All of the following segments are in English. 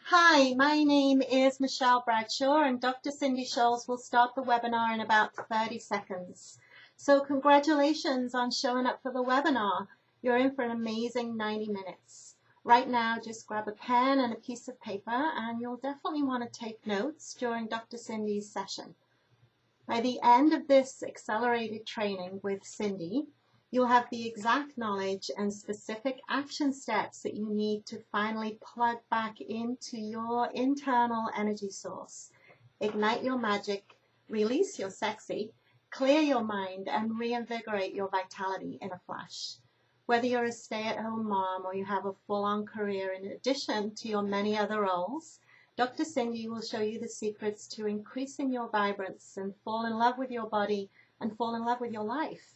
Hi, my name is Michelle Bradshaw and Dr. Cindy Sholes will start the webinar in about 30 seconds. So congratulations on showing up for the webinar. You're in for an amazing 90 minutes. Right now, just grab a pen and a piece of paper and you'll definitely want to take notes during Dr. Cindy's session. By the end of this accelerated training with Cindy, you'll have the exact knowledge and specific action steps that you need to finally plug back into your internal energy source, ignite your magic, release your sexy, clear your mind, and reinvigorate your vitality in a flash. Whether you're a stay-at-home mom or you have a full-on career in addition to your many other roles, Dr. Cindy will show you the secrets to increasing your vibrance and fall in love with your body and fall in love with your life.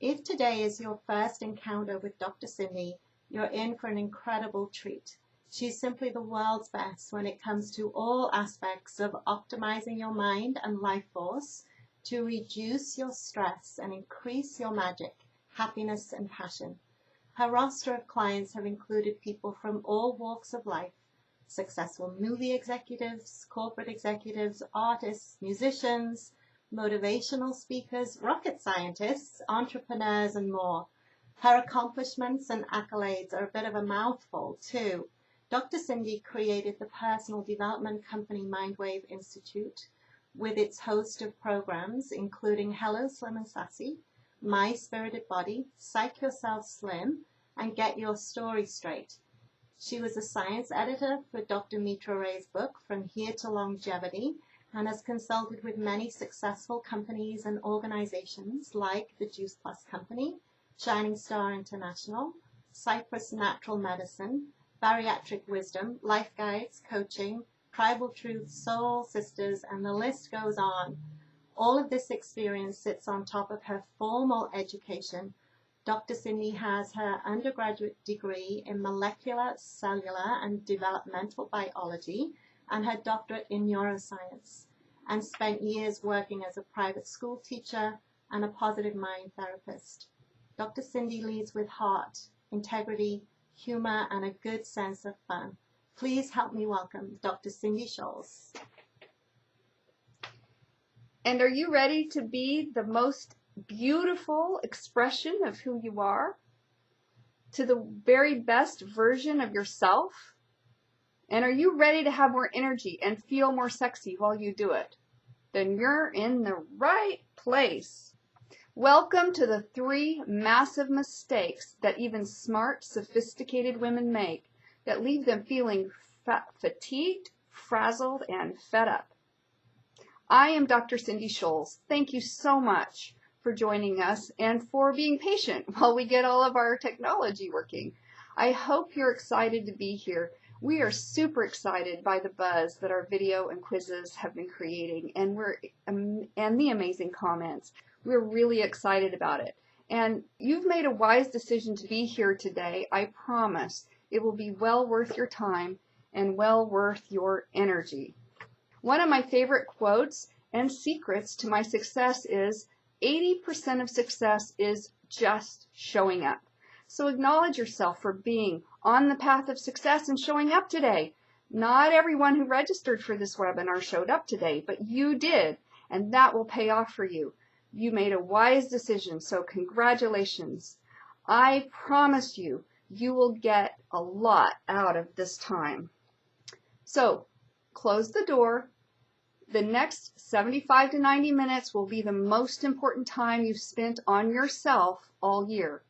If today is your first encounter with Dr. Cindy, you're in for an incredible treat. She's simply the world's best when it comes to all aspects of optimizing your mind and life force to reduce your stress and increase your magic, happiness, and passion. Her roster of clients have included people from all walks of life: successful movie executives, corporate executives, artists, musicians, motivational speakers, rocket scientists, entrepreneurs, and more. Her accomplishments and accolades are a bit of a mouthful, too. Dr. Cindy created the personal development company Mindwave Institute with its host of programs, including Hello Slim and Sassy, My Spirited Body, Psych Yourself Slim, and Get Your Story Straight. She was a science editor for Dr. Mitra Ray's book, From Here to Longevity, and has consulted with many successful companies and organizations like the Juice Plus Company, Shining Star International, Cypress Natural Medicine, Bariatric Wisdom, Life Guides, Coaching, Tribal Truth, Soul Sisters, and the list goes on. All of this experience sits on top of her formal education. Dr. Cindy has her undergraduate degree in molecular, cellular, and developmental biology and her doctorate in neuroscience, and spent years working as a private school teacher and a positive mind therapist. Dr. Cindy leads with heart, integrity, humor, and a good sense of fun. Please help me welcome Dr. Cindy Sholes. And are you ready to be the most beautiful expression of who you are? To the very best version of yourself? And are you ready to have more energy and feel more sexy while you do it? Then you're in the right place. Welcome to the 3 massive mistakes that even smart, sophisticated women make that leave them feeling fatigued, frazzled, and fed up. I am Dr. Cindy Sholes. Thank you so much for joining us and for being patient while we get all of our technology working. I hope you're excited to be here. We are super excited by the buzz that our video and quizzes have been creating, and the amazing comments. We're really excited about it. And you've made a wise decision to be here today. I promise it will be well worth your time and well worth your energy. One of my favorite quotes and secrets to my success is 80% of success is just showing up. So acknowledge yourself for being on the path of success and showing up today. Not everyone who registered for this webinar showed up today, but you did, and that will pay off for you. You made a wise decision, so congratulations. I promise you, you will get a lot out of this time. So close the door. The next 75 to 90 minutes will be the most important time you've spent on yourself all year.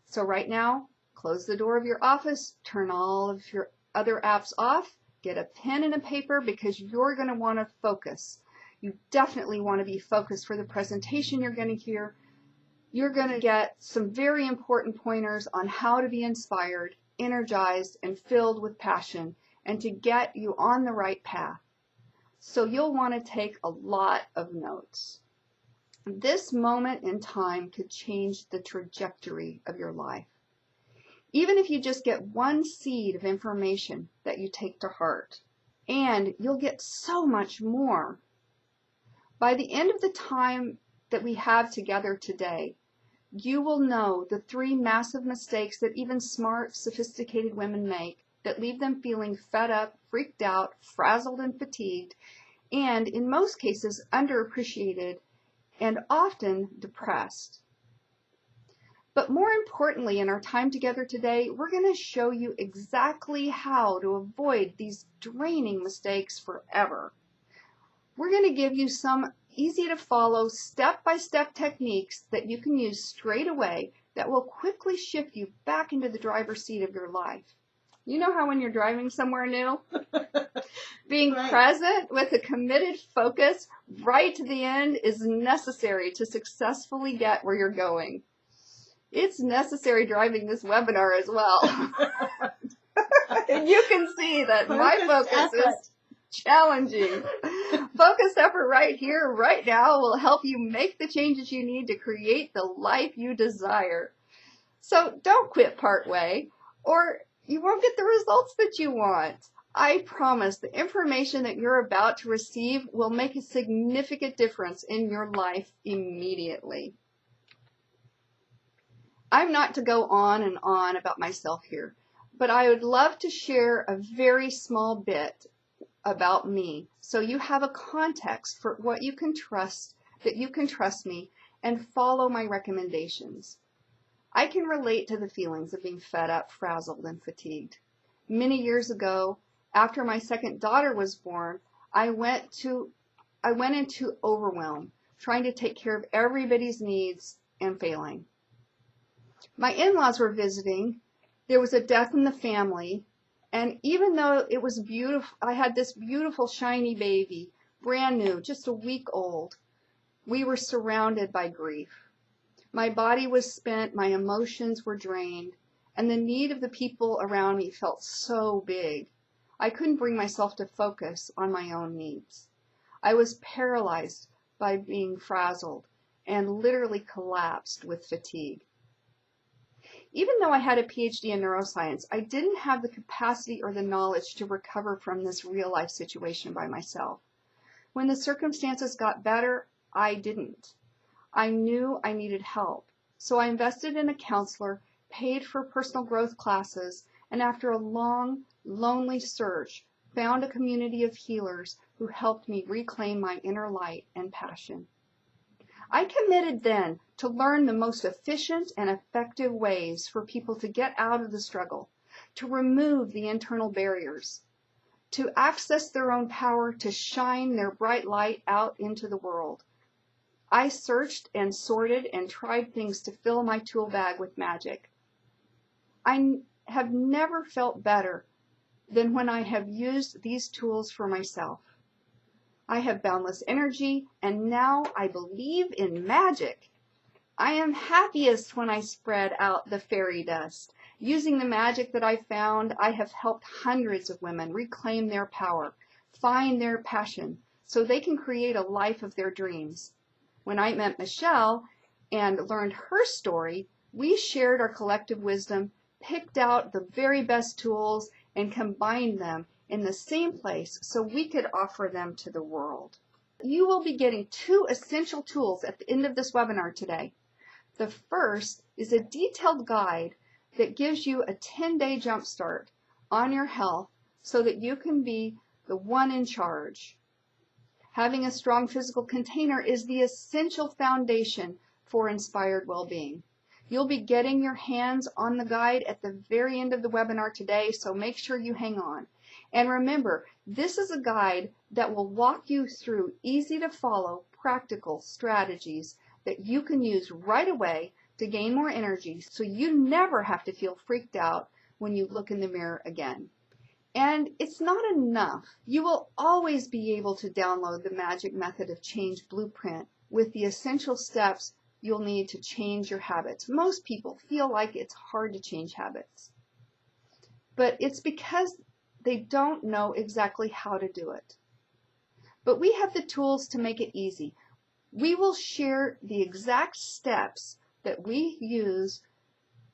So right now, close the door of your office, turn all of your other apps off, get a pen and a paper because you're going to want to focus. You definitely want to be focused for the presentation you're going to hear. You're going to get some very important pointers on how to be inspired, energized, and filled with passion, and to get you on the right path. So you'll want to take a lot of notes. This moment in time could change the trajectory of your life. Even if you just get one seed of information that you take to heart, and you'll get so much more. By the end of the time that we have together today, you will know the 3 massive mistakes that even smart, sophisticated women make that leave them feeling fed up, freaked out, frazzled, and fatigued, and in most cases underappreciated and often depressed. But more importantly, in our time together today, we're going to show you exactly how to avoid these draining mistakes forever. We're going to give you some easy to follow step-by-step techniques that you can use straight away that will quickly shift you back into the driver's seat of your life. You know how when you're driving somewhere new, being present with a committed focus right to the end is necessary to successfully get where you're going. It's necessary driving this webinar as well. And you can see that my focus is challenging. Focused effort right here, right now will help you make the changes you need to create the life you desire. So don't quit partway, or you won't get the results that you want. I promise the information that you're about to receive will make a significant difference in your life immediately. I'm not to go on and on about myself here, but I would love to share a very small bit about me so you have a context for what you can trust, that you can trust me and follow my recommendations. I can relate to the feelings of being fed up, frazzled, and fatigued. Many years ago, after my second daughter was born, I went into overwhelm, trying to take care of everybody's needs and failing. My in-laws were visiting. There was a death in the family, and even though it was beautiful, I had this beautiful shiny baby, brand new, just a week old. We were surrounded by grief. My body was spent, my emotions were drained, and the need of the people around me felt so big. I couldn't bring myself to focus on my own needs. I was paralyzed by being frazzled and literally collapsed with fatigue. Even though I had a PhD in neuroscience, I didn't have the capacity or the knowledge to recover from this real-life situation by myself. When the circumstances got better, I didn't. I knew I needed help, so I invested in a counselor, paid for personal growth classes, and after a long, lonely search, found a community of healers who helped me reclaim my inner light and passion. I committed then to learn the most efficient and effective ways for people to get out of the struggle, to remove the internal barriers, to access their own power, to shine their bright light out into the world. I searched and sorted and tried things to fill my tool bag with magic. I have never felt better than when I have used these tools for myself. I have boundless energy, and now I believe in magic. I am happiest when I spread out the fairy dust. Using the magic that I found, I have helped hundreds of women reclaim their power, find their passion, so they can create a life of their dreams. When I met Michelle and learned her story, we shared our collective wisdom, picked out the very best tools, and combined them in the same place so we could offer them to the world. You will be getting 2 essential tools at the end of this webinar today. The first is a detailed guide that gives you a 10-day jumpstart on your health so that you can be the one in charge. Having a strong physical container is the essential foundation for inspired well-being. You'll be getting your hands on the guide at the very end of the webinar today, so make sure you hang on. And remember, this is a guide that will walk you through easy to follow practical strategies that you can use right away to gain more energy so you never have to feel freaked out when you look in the mirror again. And it's not enough. You will always be able to download the Magic Method of Change Blueprint with the essential steps you'll need to change your habits. Most people feel like it's hard to change habits, but it's because they don't know exactly how to do it. But we have the tools to make it easy. We will share the exact steps that we use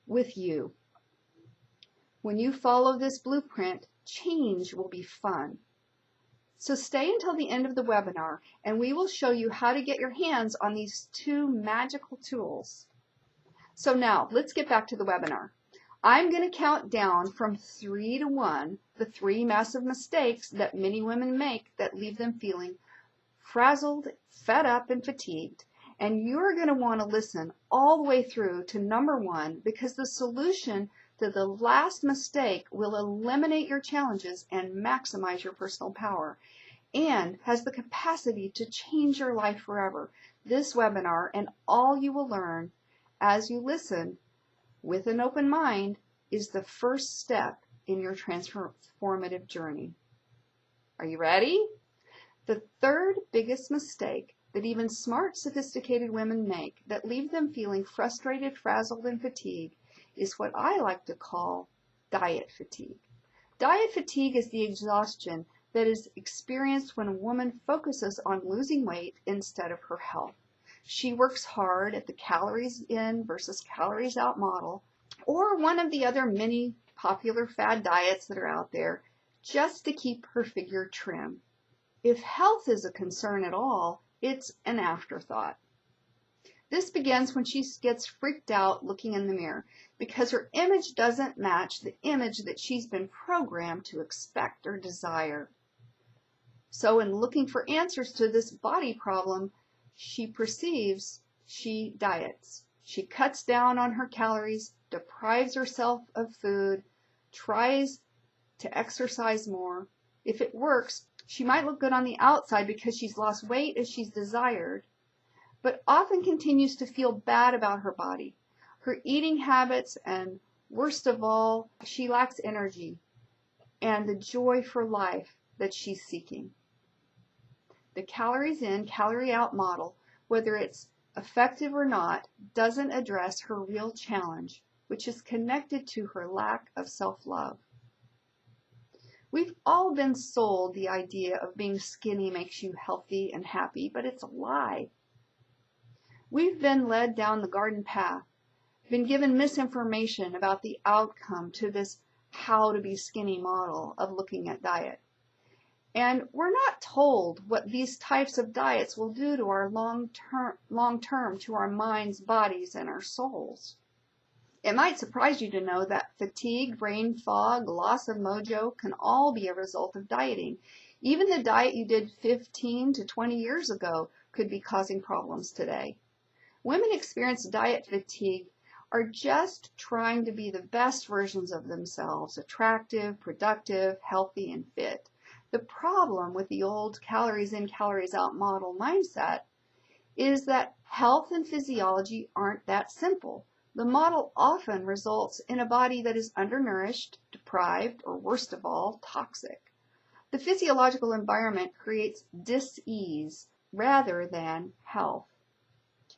with you. When you follow this blueprint, change will be fun. So stay until the end of the webinar, and we will show you how to get your hands on these 2 magical tools. So now, let's get back to the webinar. I'm going to count down from 3 to 1, the 3 massive mistakes that many women make that leave them feeling frazzled, fed up, and fatigued. And you're going to want to listen all the way through to number 1, because the solution to the last mistake will eliminate your challenges and maximize your personal power, and has the capacity to change your life forever. This webinar and all you will learn as you listen with an open mind is the first step in your transformative journey. Are you ready? The third biggest mistake that even smart, sophisticated women make that leave them feeling frustrated, frazzled, and fatigued is what I like to call diet fatigue. Diet fatigue is the exhaustion that is experienced when a woman focuses on losing weight instead of her health. She works hard at the calories in versus calories out model, or one of the other many popular fad diets that are out there, just to keep her figure trim. If health is a concern at all, it's an afterthought. This begins when she gets freaked out looking in the mirror because her image doesn't match the image that she's been programmed to expect or desire. So in looking for answers to this body problem, she perceives she diets. She cuts down on her calories, deprives herself of food, tries to exercise more. If it works, she might look good on the outside because she's lost weight as she's desired, but often continues to feel bad about her body, her eating habits, and worst of all, she lacks energy and the joy for life that she's seeking. The calories in, calorie out model, whether it's effective or not, doesn't address her real challenge, which is connected to her lack of self-love. We've all been sold the idea of being skinny makes you healthy and happy, but it's a lie. We've been led down the garden path, been given misinformation about the outcome to this how to be skinny model of looking at diet. And we're not told what these types of diets will do to our long-term to our minds, bodies, and our souls. It might surprise you to know that fatigue, brain fog, loss of mojo can all be a result of dieting. Even the diet you did 15 to 20 years ago could be causing problems today. Women experience diet fatigue are just trying to be the best versions of themselves, attractive, productive, healthy, and fit. The problem with the old calories in, calories out model mindset is that health and physiology aren't that simple. The model often results in a body that is undernourished, deprived, or worst of all, toxic. The physiological environment creates dis-ease rather than health.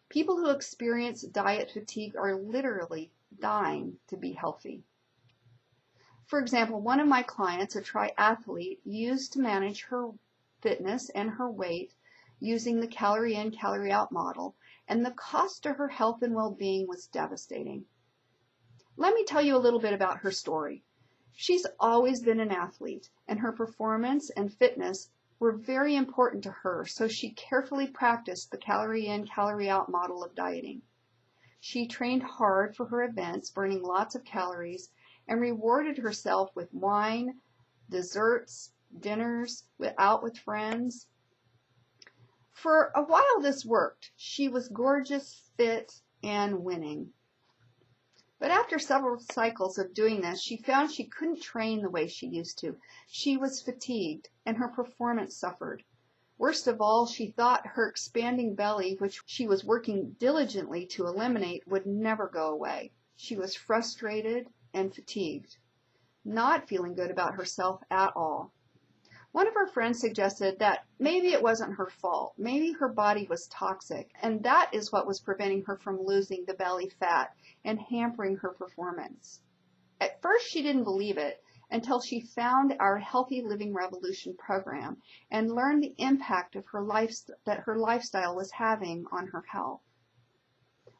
People who experience diet fatigue are literally dying to be healthy. For example, one of my clients, a triathlete, used to manage her fitness and her weight using the calorie in, calorie out model, and the cost to her health and well-being was devastating. Let me tell you a little bit about her story. She's always been an athlete, and her performance and fitness were very important to her, so she carefully practiced the calorie in, calorie out model of dieting. She trained hard for her events, burning lots of calories, and rewarded herself with wine, desserts, dinners, out with friends. For a while this worked. She was gorgeous, fit, and winning. But after several cycles of doing this, she found she couldn't train the way she used to. She was fatigued, and her performance suffered. Worst of all, she thought her expanding belly, which she was working diligently to eliminate, would never go away. She was frustrated and fatigued, not feeling good about herself at all. One of her friends suggested that maybe it wasn't her fault. Maybe her body was toxic, and that is what was preventing her from losing the belly fat and hampering her performance. At first, she didn't believe it until she found our Healthy Living Revolution program and learned the impact of that her lifestyle was having on her health.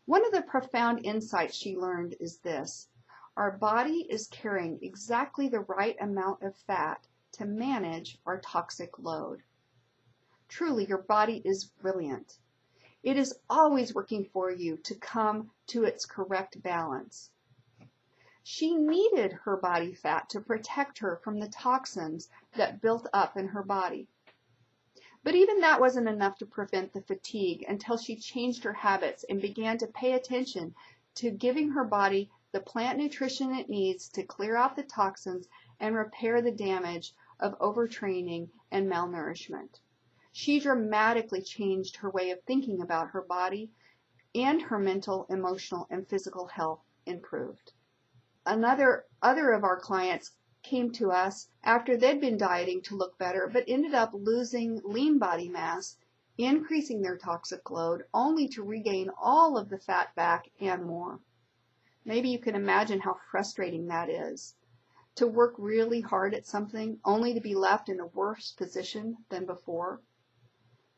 One of the profound insights she learned is this: our body is carrying exactly the right amount of fat to manage our toxic load. Truly, your body is brilliant. It is always working for you to come to its correct balance. She needed her body fat to protect her from the toxins that built up in her body. But even that wasn't enough to prevent the fatigue until she changed her habits and began to pay attention to giving her body the plant nutrition it needs to clear out the toxins and repair the damage of overtraining and malnourishment. She dramatically changed her way of thinking about her body, and her mental, emotional, and physical health improved. Other of our clients came to us after they'd been dieting to look better, but ended up losing lean body mass, increasing their toxic load, only to regain all of the fat back and more. Maybe you can imagine how frustrating that is, to work really hard at something only to be left in a worse position than before.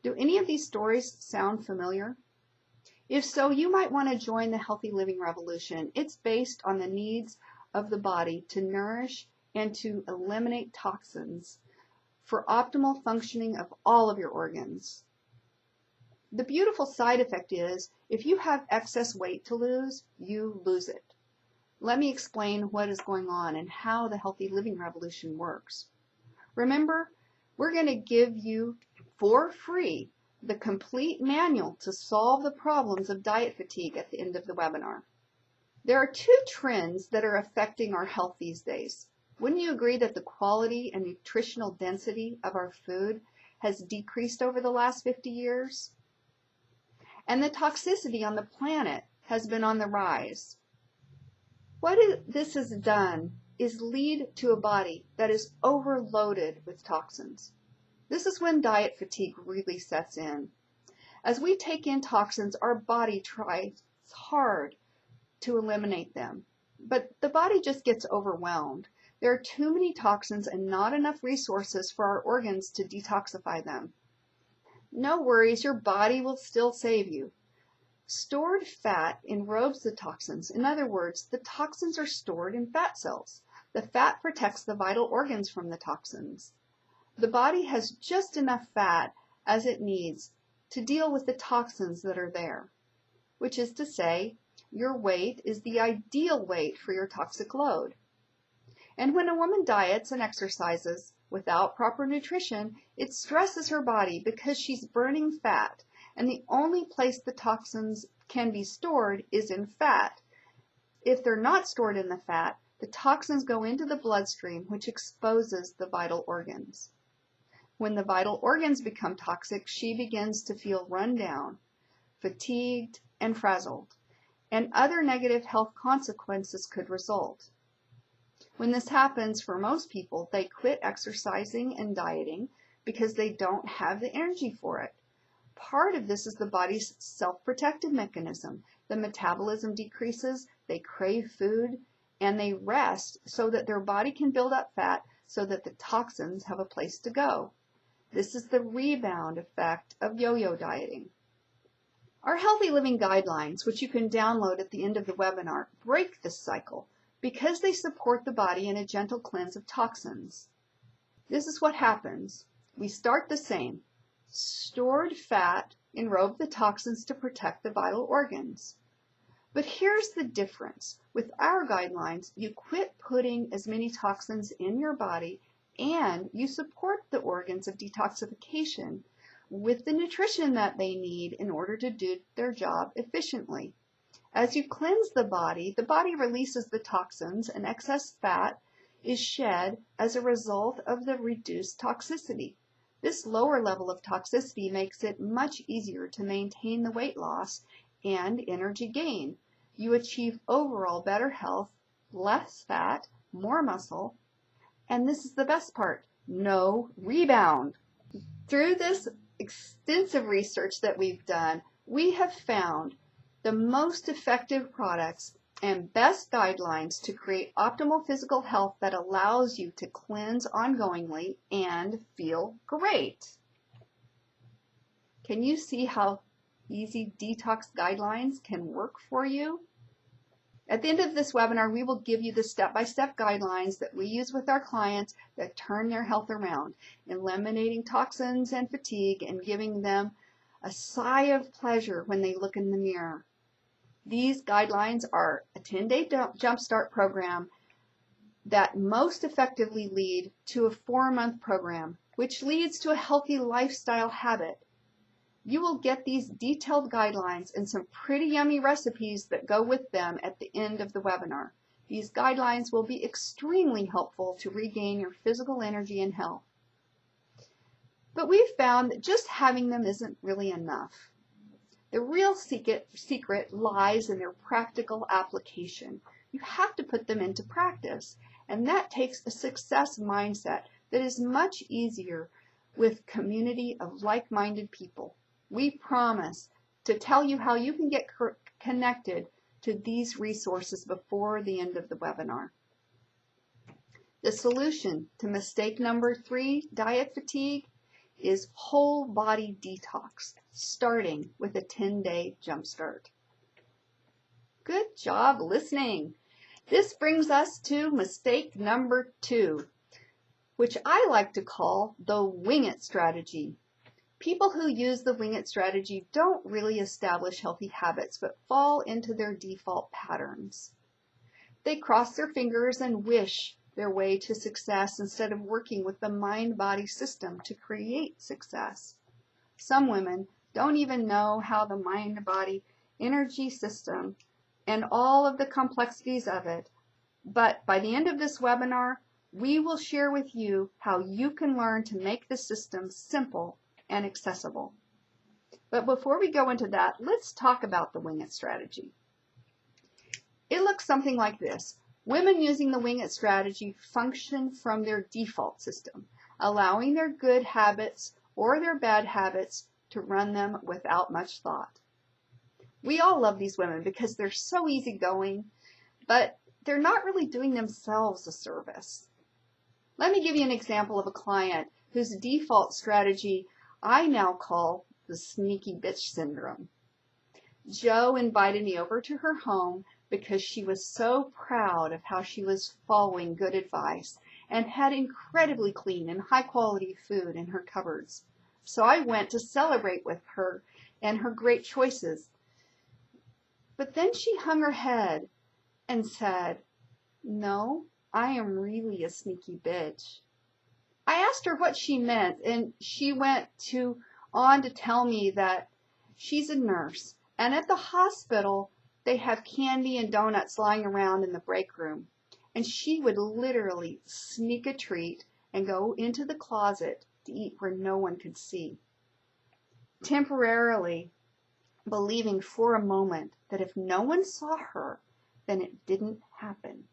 Do any of these stories sound familiar? If so, you might want to join the Healthy Living Revolution. It's based on the needs of the body to nourish and to eliminate toxins for optimal functioning of all of your organs. The beautiful side effect is, if you have excess weight to lose, you lose it. Let me explain what is going on and how the Healthy Living Revolution works. Remember, we're going to give you for free the complete manual to solve the problems of diet fatigue at the end of the webinar. There are two trends that are affecting our health these days. Wouldn't you agree that the quality and nutritional density of our food has decreased over the last 50 years? And the toxicity on the planet has been on the rise. What this has done is lead to a body that is overloaded with toxins. This is when diet fatigue really sets in. As we take in toxins, our body tries hard to eliminate them, but the body just gets overwhelmed. There are too many toxins and not enough resources for our organs to detoxify them. No worries, your body will still save you. Stored fat enrobes the toxins. In other words, the toxins are stored in fat cells. The fat protects the vital organs from the toxins. The body has just enough fat as it needs to deal with the toxins that are there, which is to say, your weight is the ideal weight for your toxic load. And when a woman diets and exercises without proper nutrition, it stresses her body because she's burning fat, and the only place the toxins can be stored is in fat. If they're not stored in the fat, the toxins go into the bloodstream, which exposes the vital organs. When the vital organs become toxic, she begins to feel run down, fatigued, and frazzled, and other negative health consequences could result. When this happens for most people, they quit exercising and dieting because they don't have the energy for it. Part of this is the body's self-protective mechanism. The metabolism decreases, they crave food, and they rest so that their body can build up fat so that the toxins have a place to go. This is the rebound effect of yo-yo dieting. Our Healthy Living Guidelines, which you can download at the end of the webinar, break this cycle because they support the body in a gentle cleanse of toxins. This is what happens. We start the same. Stored fat enrobe the toxins to protect the vital organs. But here's the difference. With our guidelines, you quit putting as many toxins in your body and you support the organs of detoxification with the nutrition that they need in order to do their job efficiently. As you cleanse the body releases the toxins and excess fat is shed as a result of the reduced toxicity. This lower level of toxicity makes it much easier to maintain the weight loss and energy gain. You achieve overall better health, less fat, more muscle, and this is the best part, no rebound. Through this extensive research that we've done, we have found the most effective products and best guidelines to create optimal physical health that allows you to cleanse ongoingly and feel great. Can you see how easy detox guidelines can work for you? At the end of this webinar, we will give you the step-by-step guidelines that we use with our clients that turn their health around, eliminating toxins and fatigue and giving them a sigh of pleasure when they look in the mirror. These guidelines are a 10-day jumpstart program that most effectively lead to a 4-month program, which leads to a healthy lifestyle habit. You will get these detailed guidelines and some pretty yummy recipes that go with them at the end of the webinar. These guidelines will be extremely helpful to regain your physical energy and health. But we've found that just having them isn't really enough. The real secret lies in their practical application. You have to put them into practice, and that takes a success mindset that is much easier with a community of like-minded people. We promise to tell you how you can get connected to these resources before the end of the webinar. The solution to mistake number 3, diet fatigue, is whole body detox, starting with a 10-day jumpstart. Good job listening. This brings us to mistake number 2, which I like to call the wing it strategy. People who use the wing it strategy don't really establish healthy habits, but fall into their default patterns. They cross their fingers and wish their way to success instead of working with the mind-body system to create success. Some women don't even know how the mind-body energy system and all of the complexities of it, but by the end of this webinar, we will share with you how you can learn to make the system simple and accessible. But before we go into that, let's talk about the wing it strategy. It looks something like this. Women using the wing it strategy function from their default system, allowing their good habits or their bad habits to run them without much thought. We all love these women because they're so easygoing, but they're not really doing themselves a service. Let me give you an example of a client whose default strategy I now call the sneaky bitch syndrome. Jo invited me over to her home because she was so proud of how she was following good advice and had incredibly clean and high quality food in her cupboards. So I went to celebrate with her and her great choices. But then she hung her head and said, "No, I am really a sneaky bitch." I asked her what she meant, and she went on to tell me that she's a nurse, and at the hospital they have candy and donuts lying around in the break room, and she would literally sneak a treat and go into the closet to eat where no one could see, temporarily believing for a moment that if no one saw her, then it didn't happen.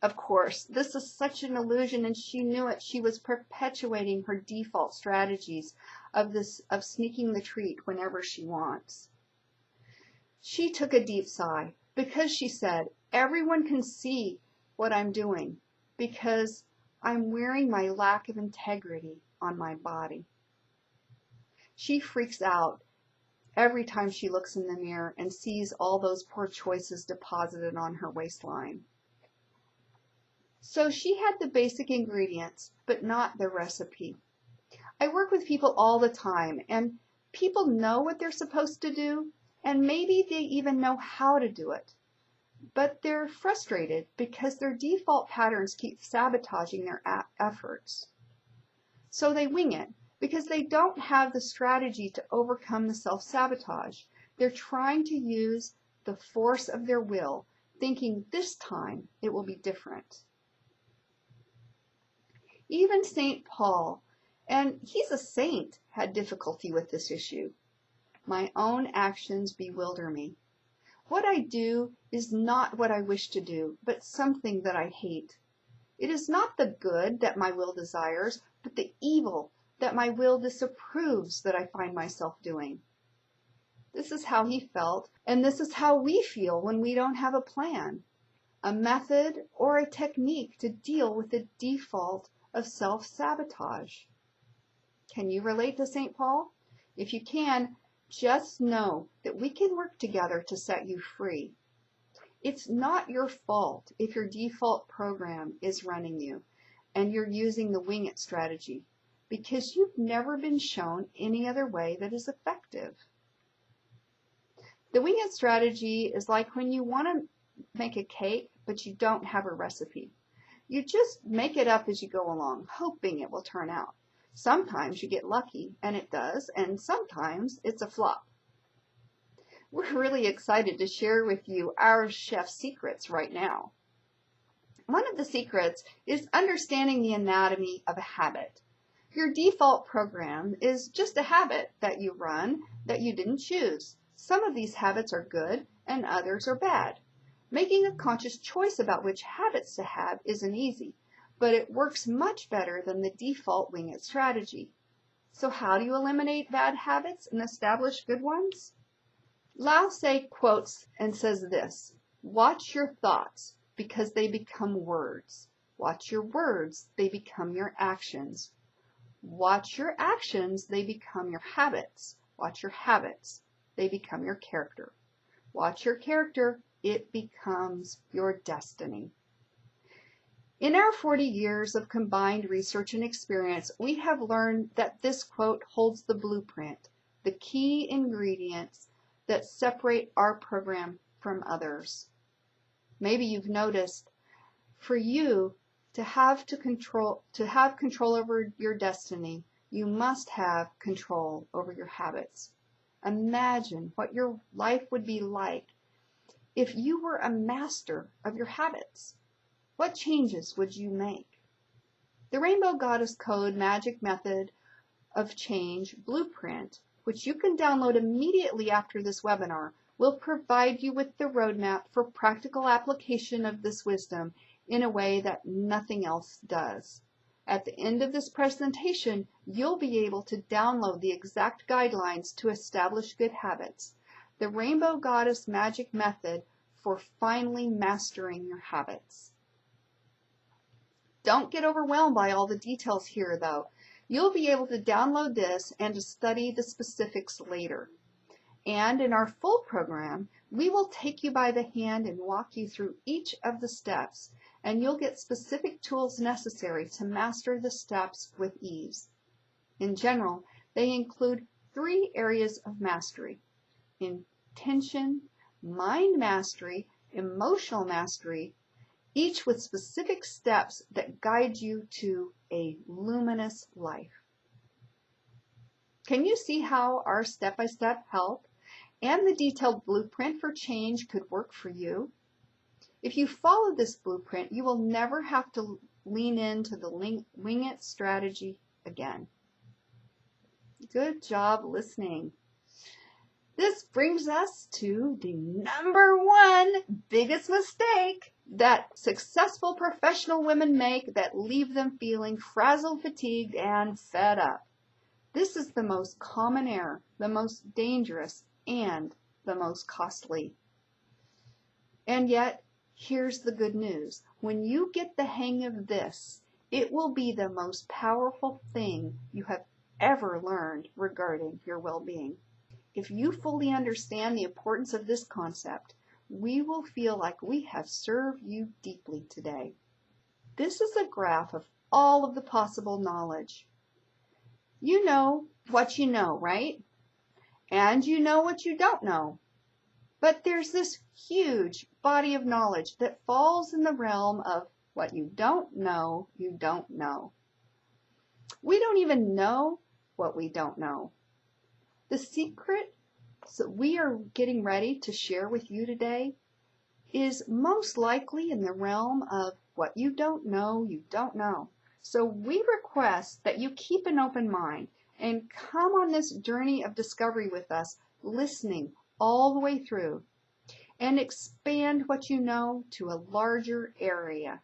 Of course, this is such an illusion, and she knew it. She was perpetuating her default strategies of sneaking the treat whenever she wants. She took a deep sigh because she said, "Everyone can see what I'm doing because I'm wearing my lack of integrity on my body." She freaks out every time she looks in the mirror and sees all those poor choices deposited on her waistline. So she had the basic ingredients, but not the recipe. I work with people all the time, and people know what they're supposed to do, and maybe they even know how to do it. But they're frustrated because their default patterns keep sabotaging their efforts. So they wing it because they don't have the strategy to overcome the self-sabotage. They're trying to use the force of their will, thinking this time it will be different. Even St. Paul, and he's a saint, had difficulty with this issue. "My own actions bewilder me. What I do is not what I wish to do, but something that I hate. It is not the good that my will desires, but the evil that my will disapproves that I find myself doing." This is how he felt, and this is how we feel when we don't have a plan, a method, or a technique to deal with the default of self-sabotage. Can you relate to St. Paul? If you can, just know that we can work together to set you free. It's not your fault if your default program is running you and you're using the wing it strategy, because you've never been shown any other way that is effective. The wing it strategy is like when you want to make a cake, but you don't have a recipe. You just make it up as you go along, hoping it will turn out. Sometimes you get lucky, and it does, and sometimes it's a flop. We're really excited to share with you our chef's secrets right now. One of the secrets is understanding the anatomy of a habit. Your default program is just a habit that you run that you didn't choose. Some of these habits are good and others are bad. Making a conscious choice about which habits to have isn't easy, but it works much better than the default wing it strategy. So how do you eliminate bad habits and establish good ones? Lao Tse quotes and says this: watch your thoughts because they become words. Watch your words, they become your actions. Watch your actions, they become your habits. Watch your habits, they become your character. Watch your character, it becomes your destiny. In our 40 years of combined research and experience, we have learned that this quote holds the blueprint, the key ingredients that separate our program from others. Maybe you've noticed, for you to have control over your destiny, you must have control over your habits. Imagine what your life would be like if you were a master of your habits. What changes would you make? The Rainbow Goddess Code Magic Method of Change Blueprint, which you can download immediately after this webinar, will provide you with the roadmap for practical application of this wisdom in a way that nothing else does. At the end of this presentation, you'll be able to download the exact guidelines to establish good habits, the Rainbow Goddess Magic Method for finally mastering your habits. Don't get overwhelmed by all the details here, though. You'll be able to download this and to study the specifics later. And in our full program, we will take you by the hand and walk you through each of the steps, and you'll get specific tools necessary to master the steps with ease. In general, they include 3 areas of mastery: intention, mind mastery, emotional mastery, each with specific steps that guide you to a luminous life. Can you see how our step-by-step help and the detailed blueprint for change could work for you? If you follow this blueprint, you will never have to lean into the wing it strategy again. Good job listening. This brings us to the number 1 biggest mistake that successful professional women make that leave them feeling frazzled, fatigued, and fed up. This is the most common error, the most dangerous, and the most costly. And yet, here's the good news. When you get the hang of this, it will be the most powerful thing you have ever learned regarding your well-being. If you fully understand the importance of this concept, we will feel like we have served you deeply today. This is a graph of all of the possible knowledge. You know what you know, right? And you know what you don't know. But there's this huge body of knowledge that falls in the realm of what you don't know, you don't know. We don't even know what we don't know. The secret that we are getting ready to share with you today is most likely in the realm of what you don't know, you don't know. So we request that you keep an open mind and come on this journey of discovery with us, listening all the way through, and expand what you know to a larger area.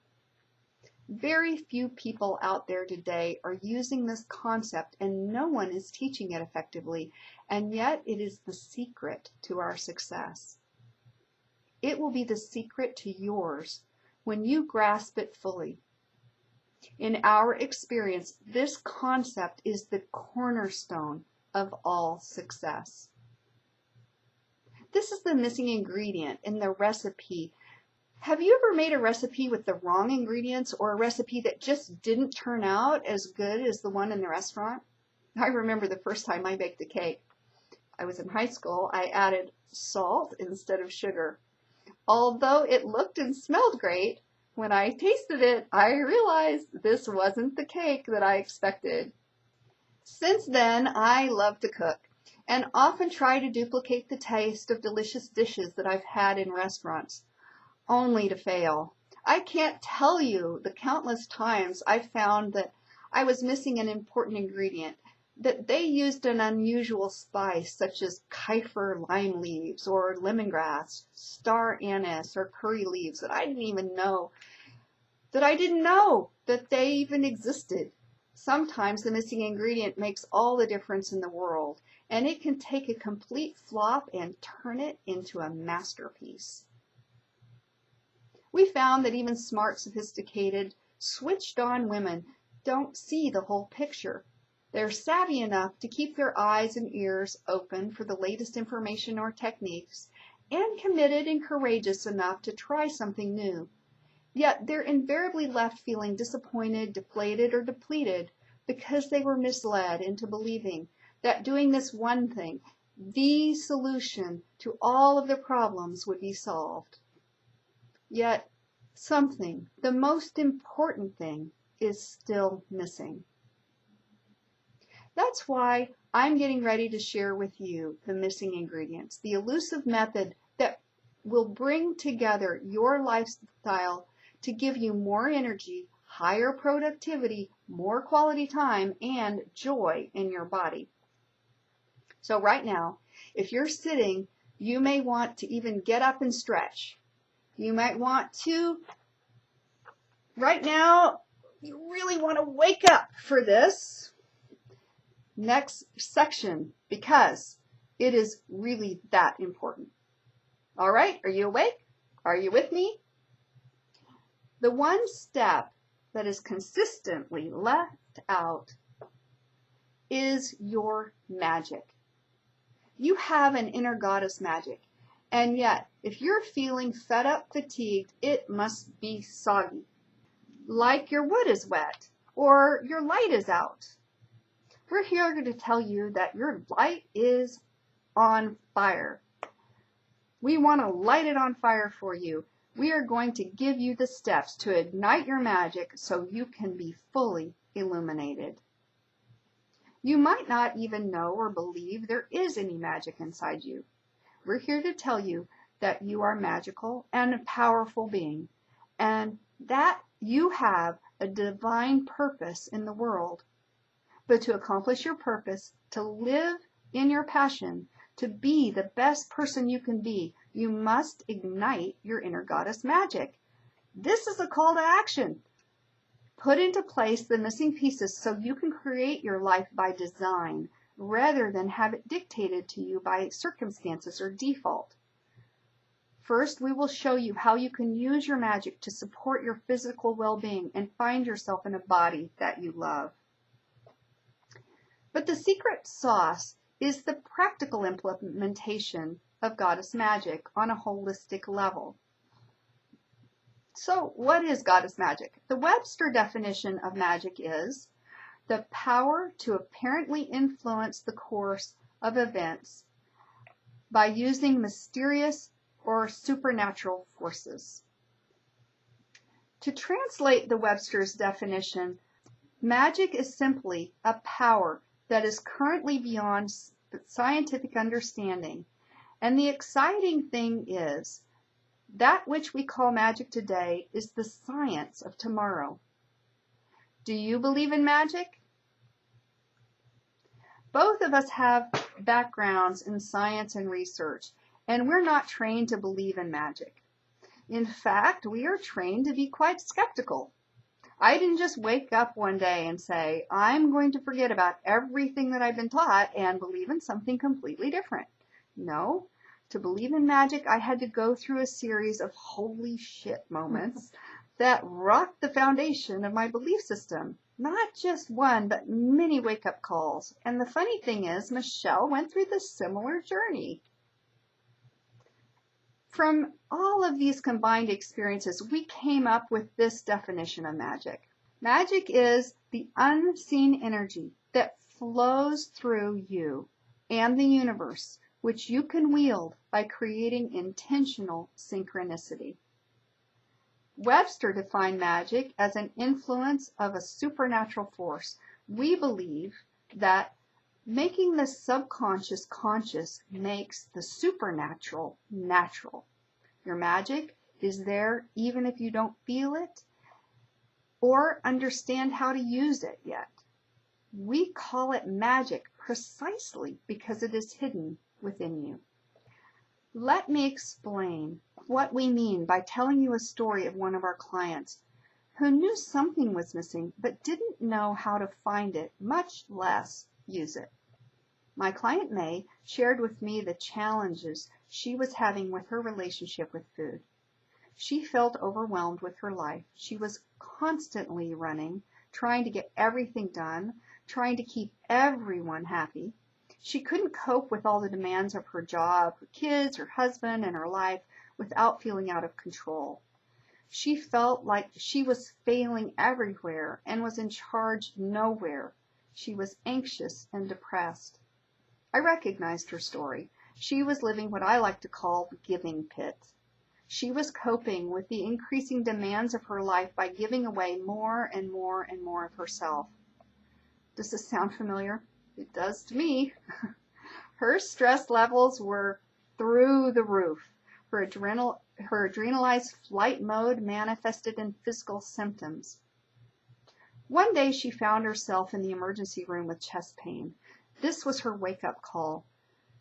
Very few people out there today are using this concept, and no one is teaching it effectively, and yet it is the secret to our success. It will be the secret to yours when you grasp it fully. In our experience, this concept is the cornerstone of all success. This is the missing ingredient in the recipe. Have you ever made a recipe with the wrong ingredients, or a recipe that just didn't turn out as good as the one in the restaurant? I remember the first time I baked a cake. I was in high school, I added salt instead of sugar. Although it looked and smelled great, when I tasted it, I realized this wasn't the cake that I expected. Since then, I love to cook and often try to duplicate the taste of delicious dishes that I've had in restaurants, only to fail. I can't tell you the countless times I found that I was missing an important ingredient, that they used an unusual spice such as kaffir lime leaves or lemongrass, star anise, or curry leaves that I didn't know that they even existed. Sometimes the missing ingredient makes all the difference in the world, and it can take a complete flop and turn it into a masterpiece. We found that even smart, sophisticated, switched-on women don't see the whole picture. They're savvy enough to keep their eyes and ears open for the latest information or techniques, and committed and courageous enough to try something new. Yet they're invariably left feeling disappointed, deflated, or depleted because they were misled into believing that doing this one thing, the solution to all of their problems, would be solved. Yet something, the most important thing, is still missing. That's why I'm getting ready to share with you the missing ingredients, the elusive method that will bring together your lifestyle to give you more energy, higher productivity, more quality time, and joy in your body. So right now, if you're sitting, you may want to even get up and stretch. You might want to, right now, you really want to wake up for this next section because it is really that important. All right, are you awake? Are you with me? The one step that is consistently left out is your magic. You have an inner goddess magic, and yet if you're feeling fed up, fatigued, it must be soggy, like your wood is wet or your light is out. We're here to tell you that your light is on fire. We want to light it on fire for you. We are going to give you the steps to ignite your magic so you can be fully illuminated. You might not even know or believe there is any magic inside you. We're here to tell you that you are magical and a powerful being, and that you have a divine purpose in the world. But to accomplish your purpose, to live in your passion, to be the best person you can be, you must ignite your inner goddess magic. This is a call to action. Put into place the missing pieces so you can create your life by design rather than have it dictated to you by circumstances or default. First, we will show you how you can use your magic to support your physical well-being and find yourself in a body that you love. But the secret sauce is the practical implementation of goddess magic on a holistic level. So what is goddess magic? The Webster definition of magic is the power to apparently influence the course of events by using mysterious or supernatural forces. To translate the Webster's definition, magic is simply a power that is currently beyond scientific understanding. And the exciting thing is, that which we call magic today is the science of tomorrow. Do you believe in magic? Both of us have backgrounds in science and research, and we're not trained to believe in magic. In fact, we are trained to be quite skeptical. I didn't just wake up one day and say, I'm going to forget about everything that I've been taught and believe in something completely different. No, to believe in magic, I had to go through a series of holy shit moments that rocked the foundation of my belief system. Not just one, but many wake-up calls. And the funny thing is, Michelle went through this similar journey. From all of these combined experiences, we came up with this definition of magic. Magic is the unseen energy that flows through you and the universe, which you can wield by creating intentional synchronicity. Webster defined magic as an influence of a supernatural force. We believe that making the subconscious conscious makes the supernatural natural. Your magic is there even if you don't feel it or understand how to use it yet. We call it magic precisely because it is hidden within you. Let me explain what we mean by telling you a story of one of our clients who knew something was missing but didn't know how to find it, much less use it. My client May shared with me the challenges she was having with her relationship with food. She felt overwhelmed with her life. She was constantly running, trying to get everything done, trying to keep everyone happy. She couldn't cope with all the demands of her job, her kids, her husband, and her life without feeling out of control. She felt like she was failing everywhere and was in charge nowhere. She was anxious and depressed. I recognized her story. She was living what I like to call the giving pit. She was coping with the increasing demands of her life by giving away more and more and more of herself. Does this sound familiar? It does to me. Her stress levels were through the roof. Her adrenalized flight mode manifested in physical symptoms. One day she found herself in the emergency room with chest pain. This was her wake-up call.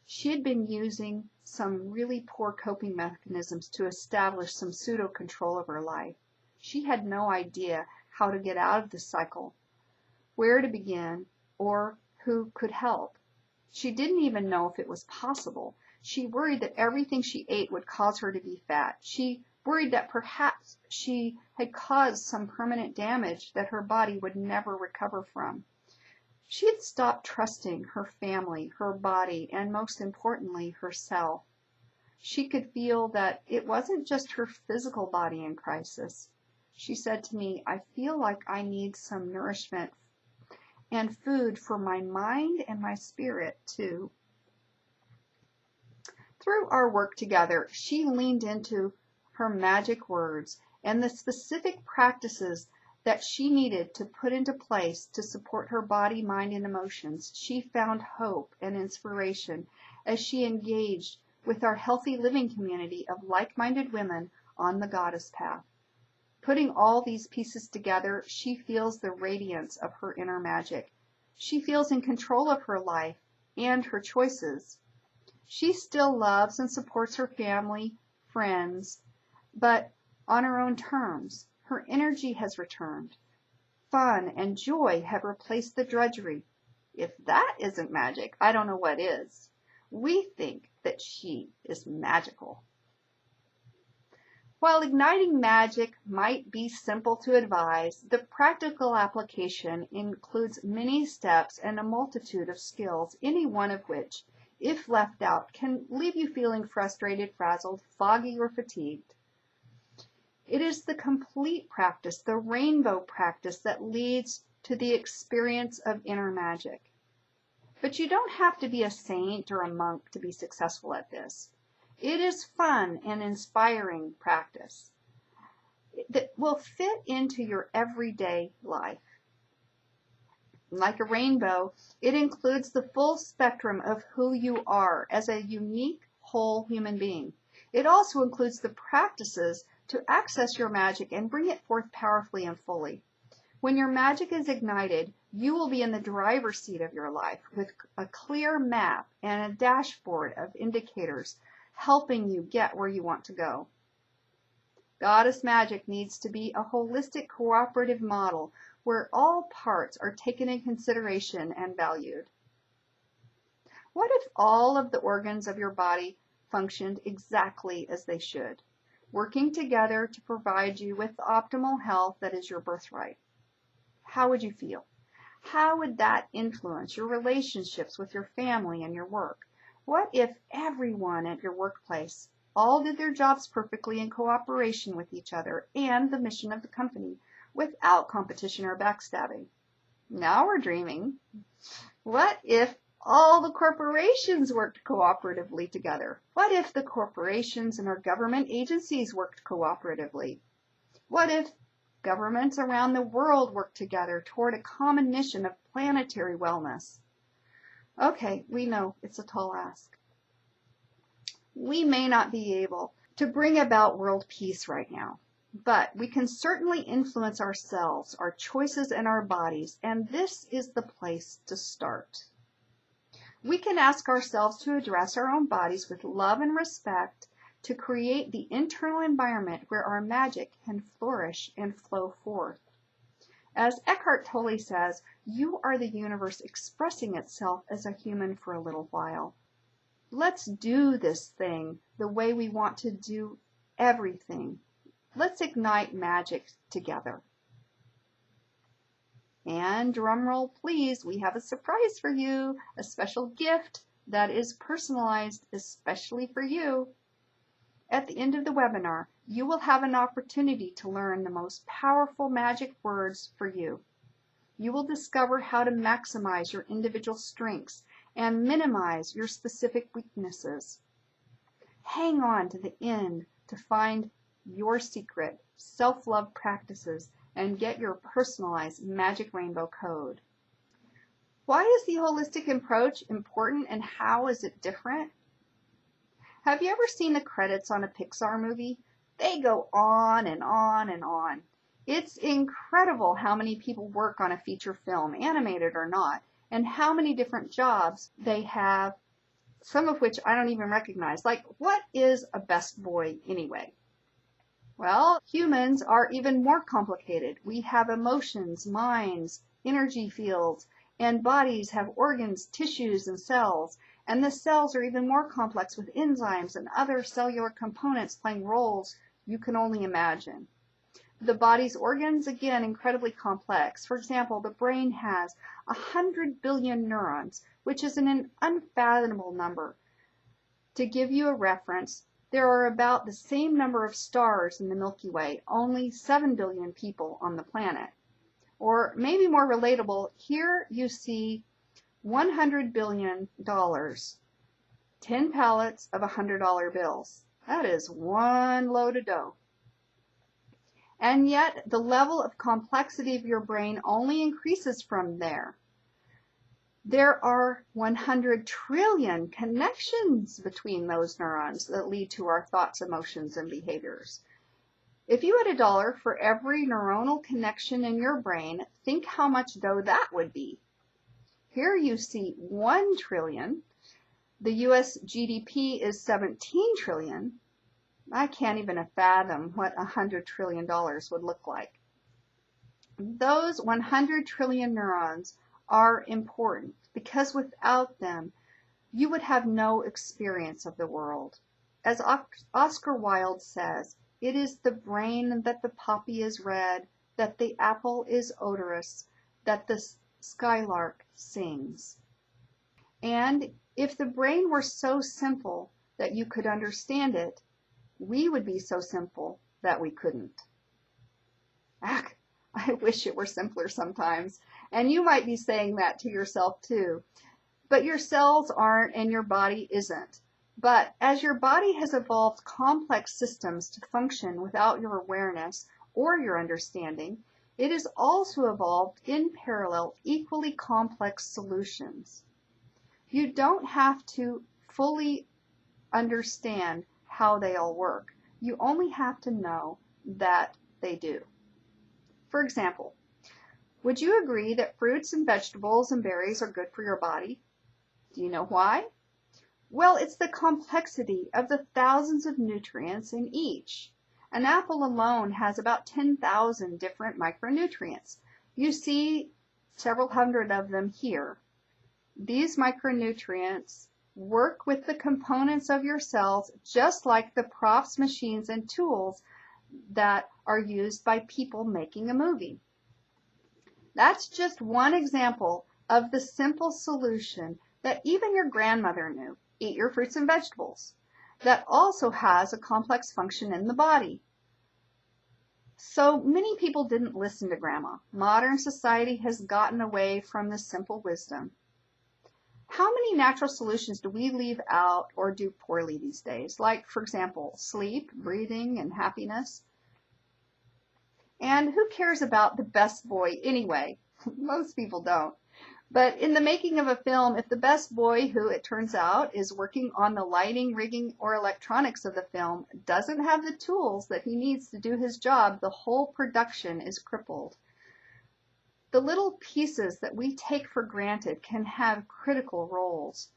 She had been using some really poor coping mechanisms to establish some pseudo-control of her life. She had no idea how to get out of this cycle, where to begin, or who could help. She didn't even know if it was possible. She worried that everything she ate would cause her to be fat. She worried that perhaps she had caused some permanent damage that her body would never recover from. She had stopped trusting her family, her body, and most importantly, herself. She could feel that it wasn't just her physical body in crisis. She said to me, "I feel like I need some nourishment and food for my mind and my spirit too." Through our work together, she leaned into her magic words and the specific practices that she needed to put into place to support her body, mind, and emotions. She found hope and inspiration as she engaged with our healthy living community of like-minded women on the goddess path. Putting all these pieces together, she feels the radiance of her inner magic. She feels in control of her life and her choices. She still loves and supports her family, friends, but on her own terms. Her energy has returned. Fun and joy have replaced the drudgery. If that isn't magic, I don't know what is. We think that she is magical. While igniting magic might be simple to advise, the practical application includes many steps and a multitude of skills, any one of which, if left out, can leave you feeling frustrated, frazzled, foggy, or fatigued. It is the complete practice, the rainbow practice, that leads to the experience of inner magic. But you don't have to be a saint or a monk to be successful at this. It is fun and inspiring practice that will fit into your everyday life. Like a rainbow, it includes the full spectrum of who you are as a unique, whole human being. It also includes the practices to access your magic and bring it forth powerfully and fully. When your magic is ignited, you will be in the driver's seat of your life with a clear map and a dashboard of indicators helping you get where you want to go. Goddess magic needs to be a holistic cooperative model where all parts are taken in consideration and valued. What if all of the organs of your body functioned exactly as they should, working together to provide you with the optimal health that is your birthright? How would you feel? How would that influence your relationships with your family and your work? What if everyone at your workplace all did their jobs perfectly in cooperation with each other and the mission of the company without competition or backstabbing? Now we're dreaming. What if all the corporations worked cooperatively together? What if the corporations and our government agencies worked cooperatively? What if governments around the world worked together toward a common mission of planetary wellness? Okay, we know it's a tall ask. We may not be able to bring about world peace right now, but we can certainly influence ourselves, our choices, and our bodies, and this is the place to start. We can ask ourselves to address our own bodies with love and respect to create the internal environment where our magic can flourish and flow forth. As Eckhart Tolle says, you are the universe expressing itself as a human for a little while. Let's do this thing the way we want to do everything. Let's ignite magic together. And drumroll please, we have a surprise for you, a special gift that is personalized especially for you. At the end of the webinar, you will have an opportunity to learn the most powerful magic words for you. You will discover how to maximize your individual strengths and minimize your specific weaknesses. Hang on to the end to find your secret self-love practices and get your personalized magic rainbow code. Why is the holistic approach important and how is it different? Have you ever seen the credits on a Pixar movie? They go on and on and on. It's incredible how many people work on a feature film, animated or not, and how many different jobs they have, some of which I don't even recognize. Like, what is a best boy anyway? Well, humans are even more complicated. We have emotions, minds, energy fields, and bodies have organs, tissues, and cells. And the cells are even more complex with enzymes and other cellular components playing roles you can only imagine. The body's organs, again, incredibly complex. For example, the brain has 100 billion neurons, which is an unfathomable number. To give you a reference, there are about the same number of stars in the Milky Way, only 7 billion people on the planet. Or maybe more relatable, here you see $100 billion, 10 pallets of $100 bills. That is one load of dough. And yet the level of complexity of your brain only increases from there. There are 100 trillion connections between those neurons that lead to our thoughts, emotions, and behaviors. If you had $1 for every neuronal connection in your brain, think how much dough that would be. Here you see 1 trillion. The US GDP is 17 trillion. I can't even fathom what $100 trillion would look like. Those 100 trillion neurons are important because without them, you would have no experience of the world. As Oscar Wilde says, it is the brain that the poppy is red, that the apple is odorous, that the skylark sings. And if the brain were so simple that you could understand it, we would be so simple that we couldn't. I wish it were simpler sometimes. And you might be saying that to yourself too. But your cells aren't and your body isn't. But as your body has evolved complex systems to function without your awareness or your understanding, it has also evolved in parallel equally complex solutions. You don't have to fully understand how they all work. You only have to know that they do. For example, would you agree that fruits and vegetables and berries are good for your body? Do you know why? Well, it's the complexity of the thousands of nutrients in each. An apple alone has about 10,000 different micronutrients. You see several hundred of them here. These micronutrients work with the components of your cells just like the props, machines, and tools that are used by people making a movie. That's just one example of the simple solution that even your grandmother knew. Eat your fruits and vegetables. That also has a complex function in the body. So many people didn't listen to Grandma. Modern society has gotten away from this simple wisdom. How many natural solutions do we leave out or do poorly these days? Like, for example, sleep, breathing, and happiness. And who cares about the best boy anyway? Most people don't. But in the making of a film, if the best boy, who it turns out is working on the lighting, rigging, or electronics of the film, doesn't have the tools that he needs to do his job, the whole production is crippled. The little pieces that we take for granted can have critical roles.